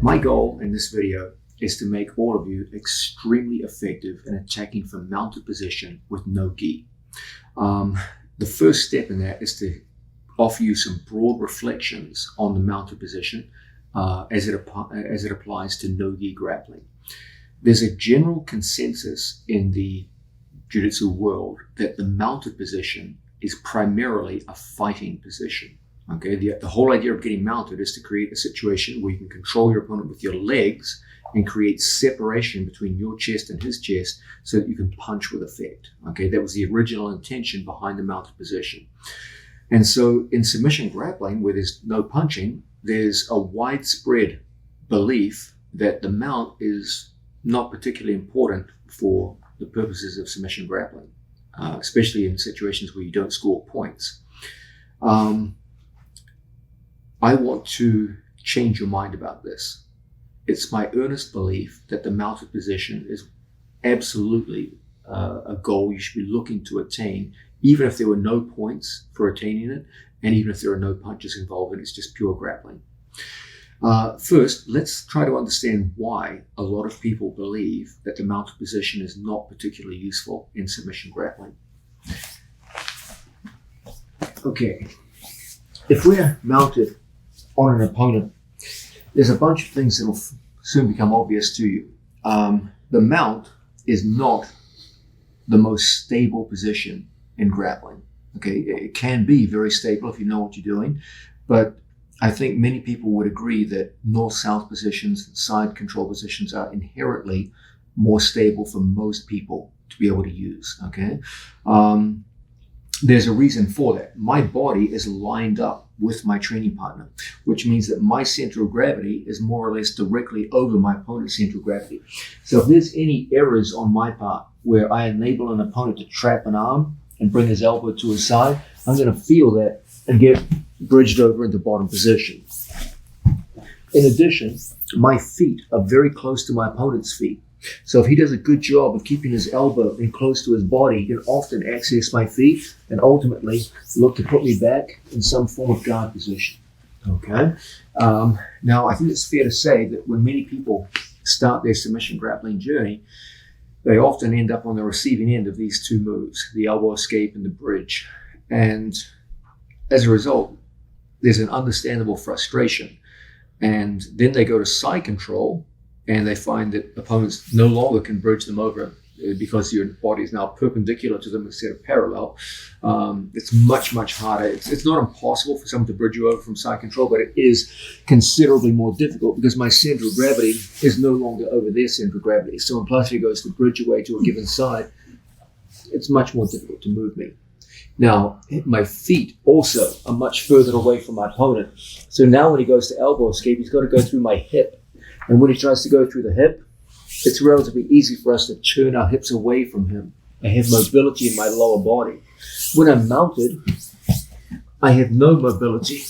My goal in this video is to make all of you extremely effective in attacking from mounted position with no gi. The first step in that is to offer you some broad reflections on the mounted position as it applies to no-gi grappling. There's a general consensus in the jiu-jitsu world that the mounted position is primarily a fighting position. Okay, the whole idea of getting mounted is to create a situation where you can control your opponent with your legs and create separation between your chest and his chest so that you can punch with effect. Okay, that was the original intention behind the mounted position. And so in submission grappling, where there's no punching, there's a widespread belief that the mount is not particularly important for the purposes of submission grappling, especially in situations where you don't score points. I want to change your mind about this. It's my earnest belief that the mounted position is absolutely a goal you should be looking to attain, even if there were no points for attaining it, and even if there are no punches involved and it's just pure grappling. First, let's try to understand why a lot of people believe that the mounted position is not particularly useful in submission grappling. Okay, if we're mounted on an opponent, there's a bunch of things that will soon become obvious to you. The mount is not the most stable position in grappling. Okay, it can be very stable if you know what you're doing, but I think many people would agree that north-south positions and side control positions are inherently more stable for most people to be able to use. Okay, there's a reason for that. My body is lined up with my training partner, which means that my center of gravity is more or less directly over my opponent's center of gravity. So if there's any errors on my part where I enable an opponent to trap an arm and bring his elbow to his side, I'm going to feel that and get bridged over into bottom position. In addition, my feet are very close to my opponent's feet. So if he does a good job of keeping his elbow in close to his body, he can often access my feet and ultimately look to put me back in some form of guard position. Okay. Now, I think it's fair to say that when many people start their submission grappling journey, they often end up on the receiving end of these 2 moves, the elbow escape and the bridge. And as a result, there's an understandable frustration. And then they go to side control, and they find that opponents no longer can bridge them over because your body is now perpendicular to them instead of parallel. It's much, much harder. It's not impossible for someone to bridge you over from side control, but it is considerably more difficult because my center of gravity is no longer over their center of gravity. So when Placido goes to bridge away to a given side, it's much more difficult to move me. Now, my feet also are much further away from my opponent. So now when he goes to elbow escape, he's got to go through my hip. And when he tries to go through the hip, it's relatively easy for us to turn our hips away from him. I have mobility in my lower body. When I'm mounted, I have no mobility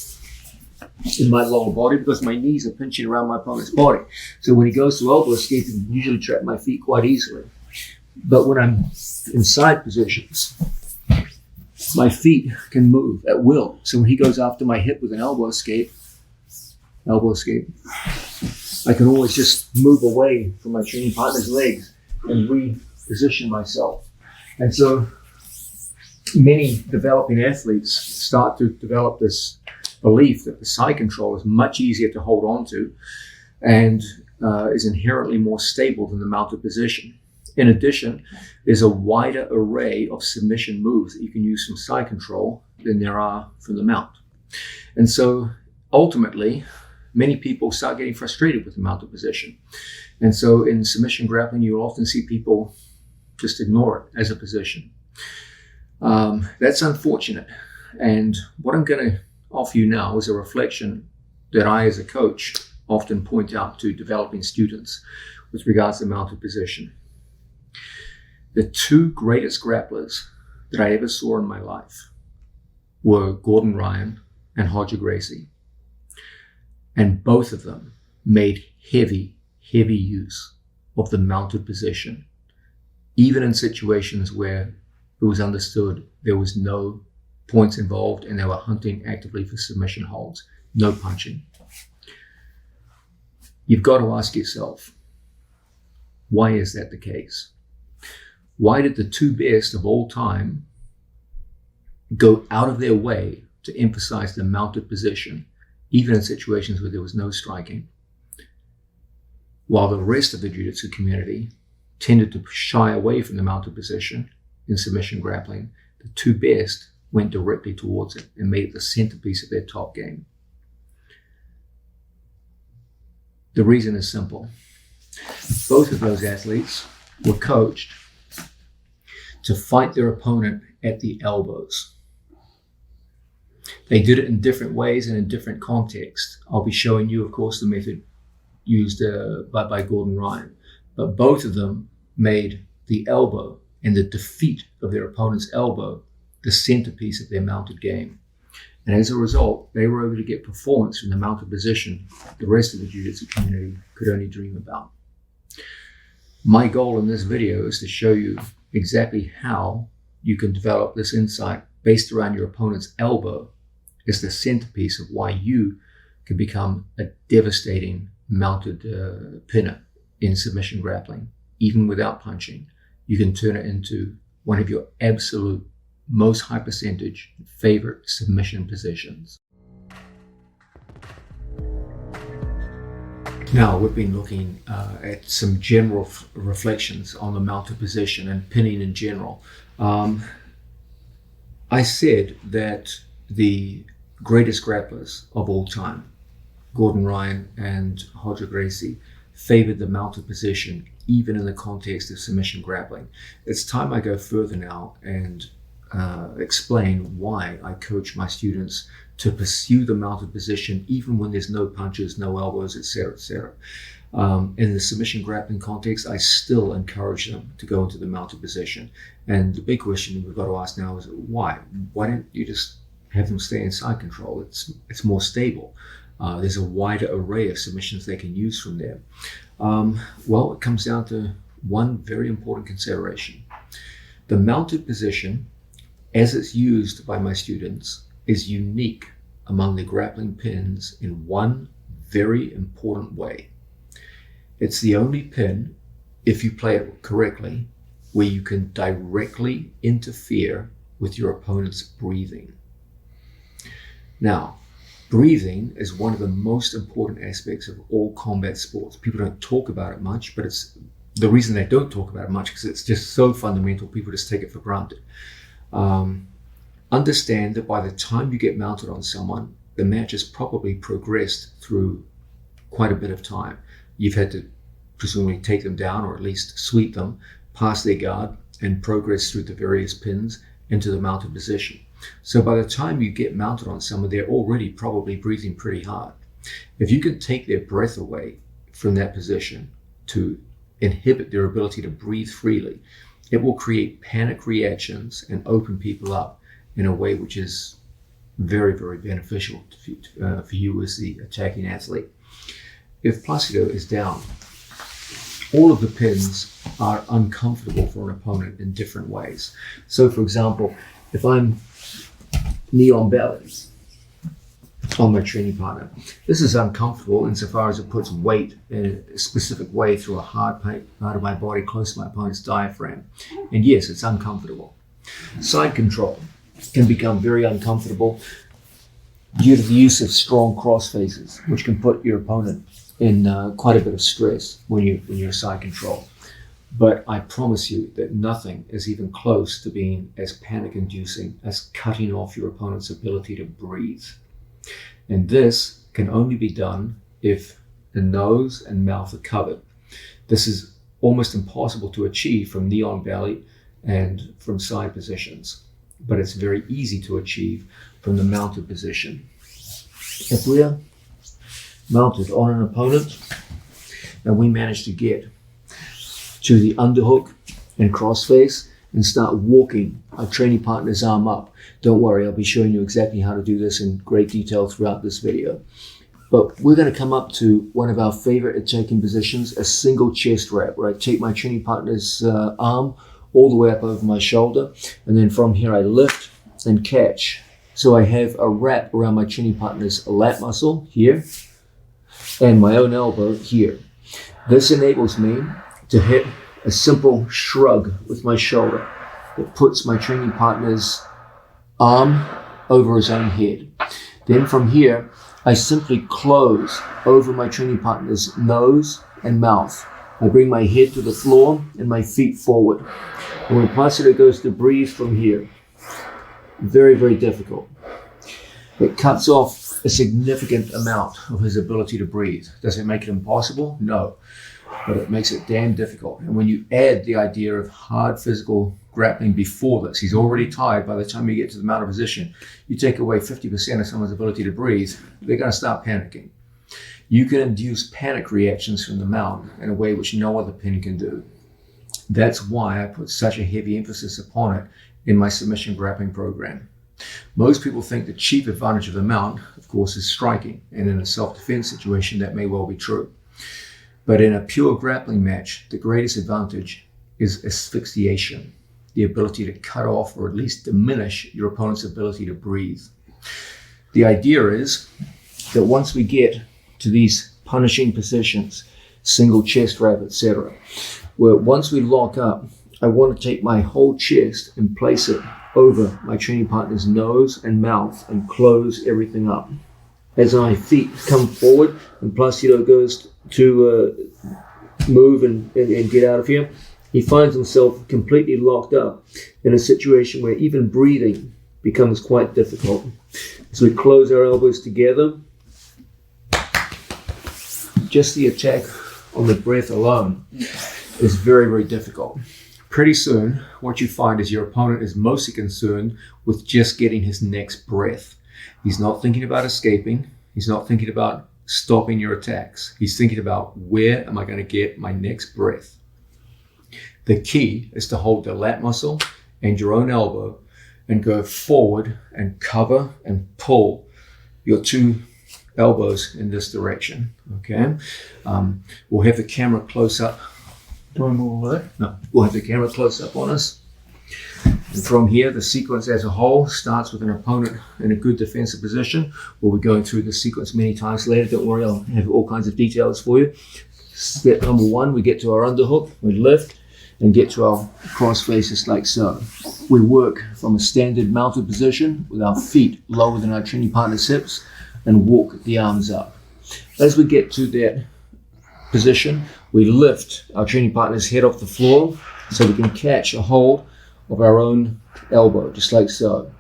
in my lower body because my knees are pinching around my opponent's body. So when he goes to elbow escape, he can usually trap my feet quite easily. But when I'm in side positions, my feet can move at will. So when he goes after my hip with an elbow escape, I can always just move away from my training partner's legs and reposition myself. And so many developing athletes start to develop this belief that the side control is much easier to hold on to and is inherently more stable than the mounted position. In addition, there's a wider array of submission moves that you can use from side control than there are from the mount. And so ultimately, many people start getting frustrated with the mounted position. And so in submission grappling, you'll often see people just ignore it as a position. That's unfortunate. And what I'm going to offer you now is a reflection that I, as a coach, often point out to developing students with regards to the mounted position. The two greatest grapplers that I ever saw in my life were Gordon Ryan and Roger Gracie. And both of them made heavy use of the mounted position, even in situations where it was understood there was no points involved and they were hunting actively for submission holds, no punching. You've got to ask yourself, why is that the case? Why did the two best of all time go out of their way to emphasize the mounted position, even in situations where there was no striking, while the rest of the jiu-jitsu community tended to shy away from the mounted position in submission grappling? The two best went directly towards it and made it the centerpiece of their top game. The reason is simple. Both of those athletes were coached to fight their opponent at the elbows. They did it in different ways and in different contexts. I'll be showing you, of course, the method used by Gordon Ryan. But both of them made the elbow and the defeat of their opponent's elbow the centerpiece of their mounted game. And as a result, they were able to get performance from the mounted position the rest of the jiu-jitsu community could only dream about. My goal in this video is to show you exactly how you can develop this insight based around your opponent's elbow as the centerpiece of why you can become a devastating mounted pinner in submission grappling. Even without punching, you can turn it into one of your absolute most high percentage favorite submission positions. Now, we've been looking at some general reflections on the mounted position and pinning in general. I said that the greatest grapplers of all time, Gordon Ryan and Roger Gracie, favored the mounted position even in the context of submission grappling. It's time I go further now and explain why I coach my students to pursue the mounted position even when there's no punches, no elbows, etc., etc. In the submission grappling context, I still encourage them to go into the mounted position. And the big question we've got to ask now is why? Why don't you just have them stay in side control? It's more stable. There's a wider array of submissions they can use from there. Well, it comes down to one very important consideration. The mounted position, as it's used by my students, is unique among the grappling pins in one very important way. It's the only pin, if you play it correctly, where you can directly interfere with your opponent's breathing. Now, breathing is one of the most important aspects of all combat sports. People don't talk about it much, but it's the reason they don't talk about it much because it's just so fundamental, people just take it for granted. Understand that by the time you get mounted on someone, the match has probably progressed through quite a bit of time. You've had to presumably take them down or at least sweep them past their guard and progress through the various pins into the mounted position. So by the time you get mounted on someone, they're already probably breathing pretty hard. If you can take their breath away from that position to inhibit their ability to breathe freely, it will create panic reactions and open people up in a way which is very, very beneficial for you as the attacking athlete. If Placido is down, all of the pins are uncomfortable for an opponent in different ways. So, for example, if I'm knee on belly on my training partner, this is uncomfortable insofar as it puts weight in a specific way through a hard part of my body close to my opponent's diaphragm. And yes, it's uncomfortable. Side control can become very uncomfortable due to the use of strong cross faces, which can put your opponent in quite a bit of stress when you're side control. But I promise you that nothing is even close to being as panic-inducing as cutting off your opponent's ability to breathe. And this can only be done if the nose and mouth are covered. This is almost impossible to achieve from knee on belly and from side positions, but it's very easy to achieve from the mounted position. If we're mounted on an opponent and we manage to get to the underhook and crossface and start walking our training partner's arm up, don't worry, I'll be showing you exactly how to do this in great detail throughout this video. But we're going to come up to one of our favorite attacking positions, a single chest wrap, where I take my training partner's arm all the way up over my shoulder, and then from here I lift and catch. So I have a wrap around my training partner's lat muscle here and my own elbow here. This enables me to hit a simple shrug with my shoulder that puts my training partner's arm over his own head. Then from here, I simply close over my training partner's nose and mouth. I bring my head to the floor and my feet forward. And when Placido goes to breathe from here, very, very difficult. It cuts off a significant amount of his ability to breathe. Does it make it impossible? No, but it makes it damn difficult. And when you add the idea of hard physical grappling before this, he's already tired by the time you get to the mounted position, you take away 50% of someone's ability to breathe, they're going to start panicking. You can induce panic reactions from the mount in a way which no other pin can do. That's why I put such a heavy emphasis upon it in my submission grappling program. Most people think the chief advantage of the mount, of course, is striking, and in a self-defense situation that may well be true. But in a pure grappling match, the greatest advantage is asphyxiation, the ability to cut off or at least diminish your opponent's ability to breathe. The idea is that once we get to these punishing positions, single chest wrap, etc., where once we lock up, I want to take my whole chest and place it over my training partner's nose and mouth and close everything up. As my feet come forward and Placido goes to move and get out of here, he finds himself completely locked up in a situation where even breathing becomes quite difficult. So we close our elbows together. Just the attack on the breath alone is very, very difficult. Pretty soon, what you find is your opponent is mostly concerned with just getting his next breath. He's not thinking about escaping. He's not thinking about stopping your attacks. He's thinking about, where am I going to get my next breath? The key is to hold the lat muscle and your own elbow and go forward and cover and pull your two elbows in this direction. Okay, we'll have the camera close up. Do I move over there? No, we'll have the camera close up on us. And from here, the sequence as a whole starts with an opponent in a good defensive position. We'll be going through the sequence many times later. Don't worry, I'll have all kinds of details for you. Step number one, we get to our underhook, we lift and get to our cross faces like so. We work from a standard mounted position with our feet lower than our training partner's hips and walk the arms up. As we get to that position, we lift our training partner's head off the floor so we can catch a hold of our own elbow, just like so.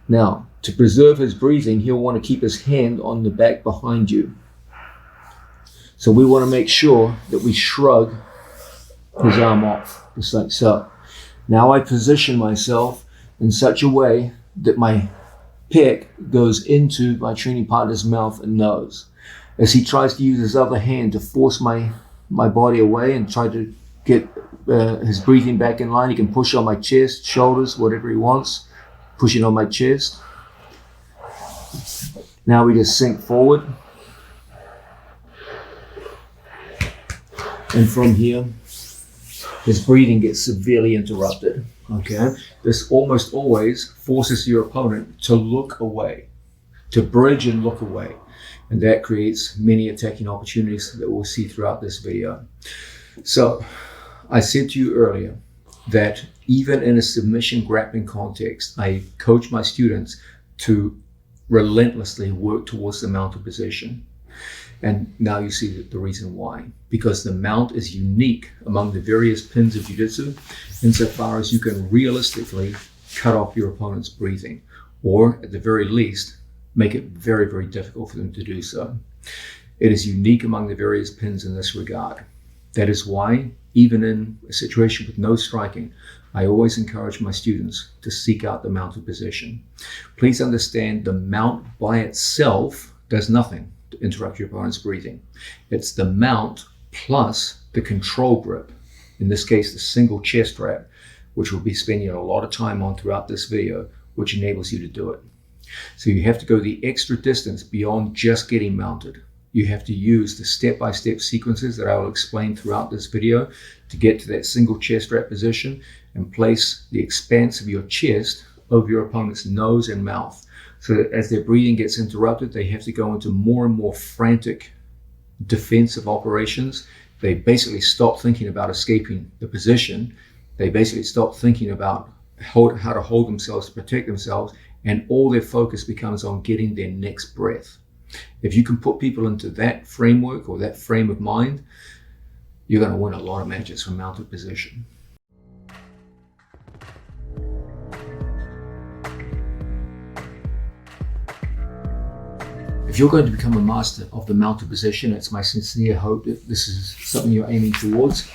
Now, to preserve his breathing, he'll want to keep his hand on the back behind you. So we want to make sure that we shrug his arm off, just like so. Now I position myself in such a way that my pick goes into my training partner's mouth and nose. As he tries to use his other hand to force my body away and try to get his breathing back in line, he can push on my chest, shoulders, whatever he wants, pushing on my chest. Now we just sink forward. And from here, his breathing gets severely interrupted. Okay, this almost always forces your opponent to look away, to bridge and look away. And that creates many attacking opportunities that we'll see throughout this video. So I said to you earlier that even in a submission grappling context, I coach my students to relentlessly work towards the mounted position. And now you see the reason why. Because the mount is unique among the various pins of jiu-jitsu insofar as you can realistically cut off your opponent's breathing, or at the very least, make it very, very difficult for them to do so. It is unique among the various pins in this regard. That is why, even in a situation with no striking, I always encourage my students to seek out the mounted position. Please understand the mount by itself does nothing to interrupt your opponent's breathing. It's the mount plus the control grip, in this case the single chest wrap, which we'll be spending a lot of time on throughout this video, which enables you to do it. So you have to go the extra distance beyond just getting mounted. You have to use the step-by-step sequences that I will explain throughout this video to get to that single chest wrap position and place the expanse of your chest over your opponent's nose and mouth. So that as their breathing gets interrupted, they have to go into more and more frantic defensive operations. They basically stop thinking about escaping the position. They basically stop thinking about how to hold themselves, to protect themselves, and all their focus becomes on getting their next breath. If you can put people into that framework or that frame of mind, you're going to win a lot of matches from mounted position. If you're going to become a master of the mounted position, it's my sincere hope that this is something you're aiming towards.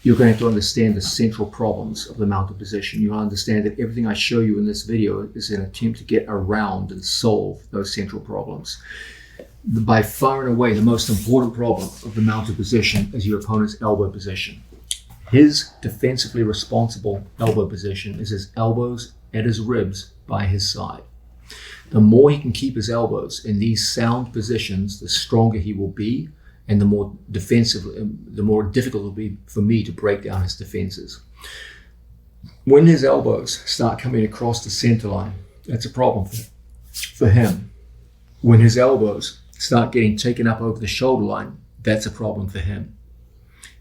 You're going to have to understand the central problems of the mounted position. You'll understand that everything I show you in this video is an attempt to get around and solve those central problems. By far and away, the most important problem of the mounted position is your opponent's elbow position. His defensively responsible elbow position is his elbows at his ribs by his side. The more he can keep his elbows in these sound positions, the stronger he will be, and the more difficult it will be for me to break down his defenses. When his elbows start coming across the center line, that's a problem for him. When his elbows start getting taken up over the shoulder line, that's a problem for him.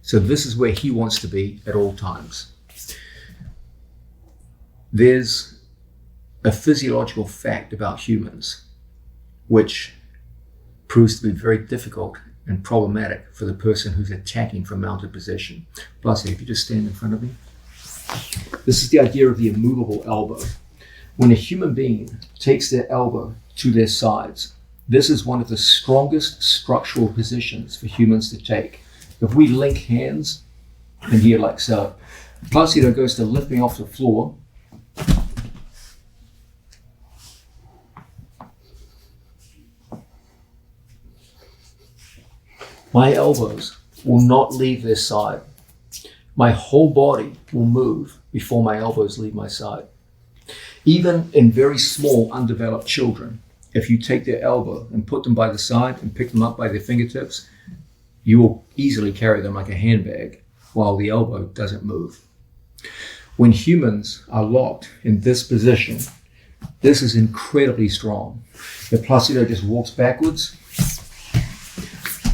So this is where he wants to be at all times. There's a physiological fact about humans which proves to be very difficult and problematic for the person who's attacking from mounted position. Plus, if you just stand in front of me, this is the idea of the immovable elbow. When a human being takes their elbow to their sides, this is one of the strongest structural positions for humans to take. If we link hands, and here like so, Placido goes to lift me off the floor, my elbows will not leave their side. My whole body will move before my elbows leave my side. Even in very small, undeveloped children, if you take their elbow and put them by the side and pick them up by their fingertips, you will easily carry them like a handbag while the elbow doesn't move. When humans are locked in this position, this is incredibly strong. If Placido just walks backwards,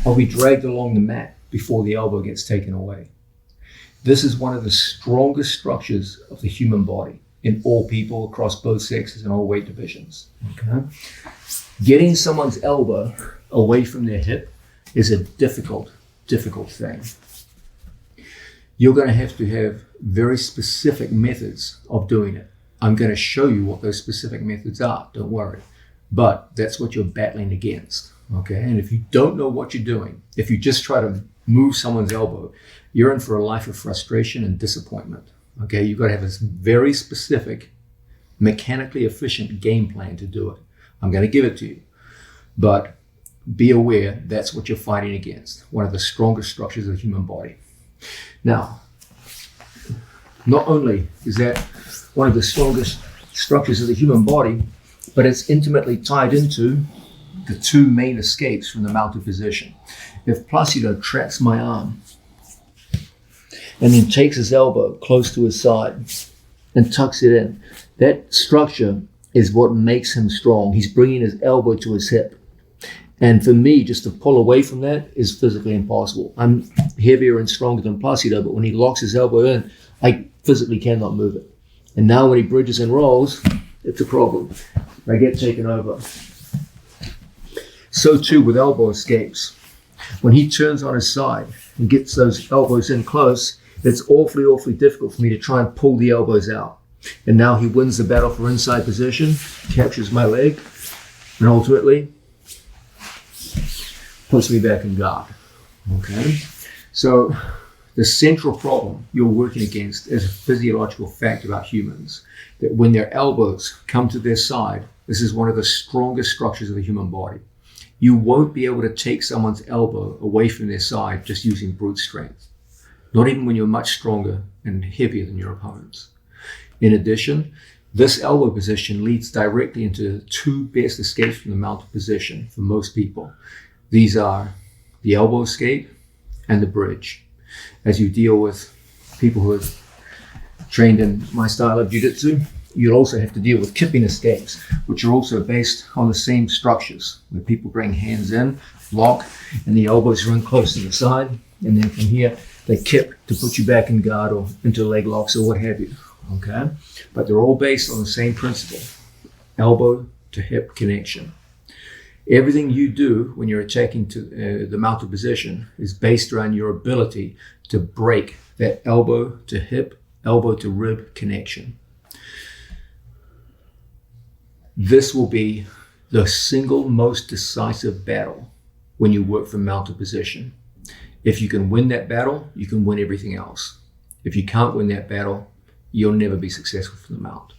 I'll be dragged along the mat before the elbow gets taken away. This is one of the strongest structures of the human body in all people across both sexes and all weight divisions. Okay? Getting someone's elbow away from their hip is a difficult thing. You're going to have very specific methods of doing it. I'm going to show you what those specific methods are, don't worry. But that's what you're battling against. Okay, and if you don't know what you're doing, if you just try to move someone's elbow, you're in for a life of frustration and disappointment. Okay, you've got to have this very specific, mechanically efficient game plan to do it. I'm going to give it to you. But be aware that's what you're fighting against, one of the strongest structures of the human body. Now, not only is that one of the strongest structures of the human body, but it's intimately tied into the two main escapes from the mounted position. If Placido traps my arm and then takes his elbow close to his side and tucks it in, that structure is what makes him strong. He's bringing his elbow to his hip. And for me, just to pull away from that is physically impossible. I'm heavier and stronger than Placido, but when he locks his elbow in, I physically cannot move it. And now when he bridges and rolls, it's a problem. I get taken over. So too with elbow escapes. When he turns on his side and gets those elbows in close, it's awfully difficult for me to try and pull the elbows out. And now he wins the battle for inside position, captures my leg, and ultimately puts me back in guard. Okay? So the central problem you're working against is a physiological fact about humans, that when their elbows come to their side, this is one of the strongest structures of the human body. You won't be able to take someone's elbow away from their side just using brute strength, not even when you're much stronger and heavier than your opponents. In addition, this elbow position leads directly into the two best escapes from the mounted position for most people. These are the elbow escape and the bridge. As you deal with people who have trained in my style of jiu-jitsu, you'll also have to deal with kipping escapes, which are also based on the same structures, where people bring hands in, lock, and the elbows are in close to the side, and then from here they kip to put you back in guard or into leg locks or what have you. Okay? But they're all based on the same principle, elbow to hip connection. Everything you do when you're attacking to the mounted position is based around your ability to break that elbow to hip, elbow to rib connection. This will be the single most decisive battle when you work from mounted position. If you can win that battle, you can win everything else. If you can't win that battle, you'll never be successful from the mount.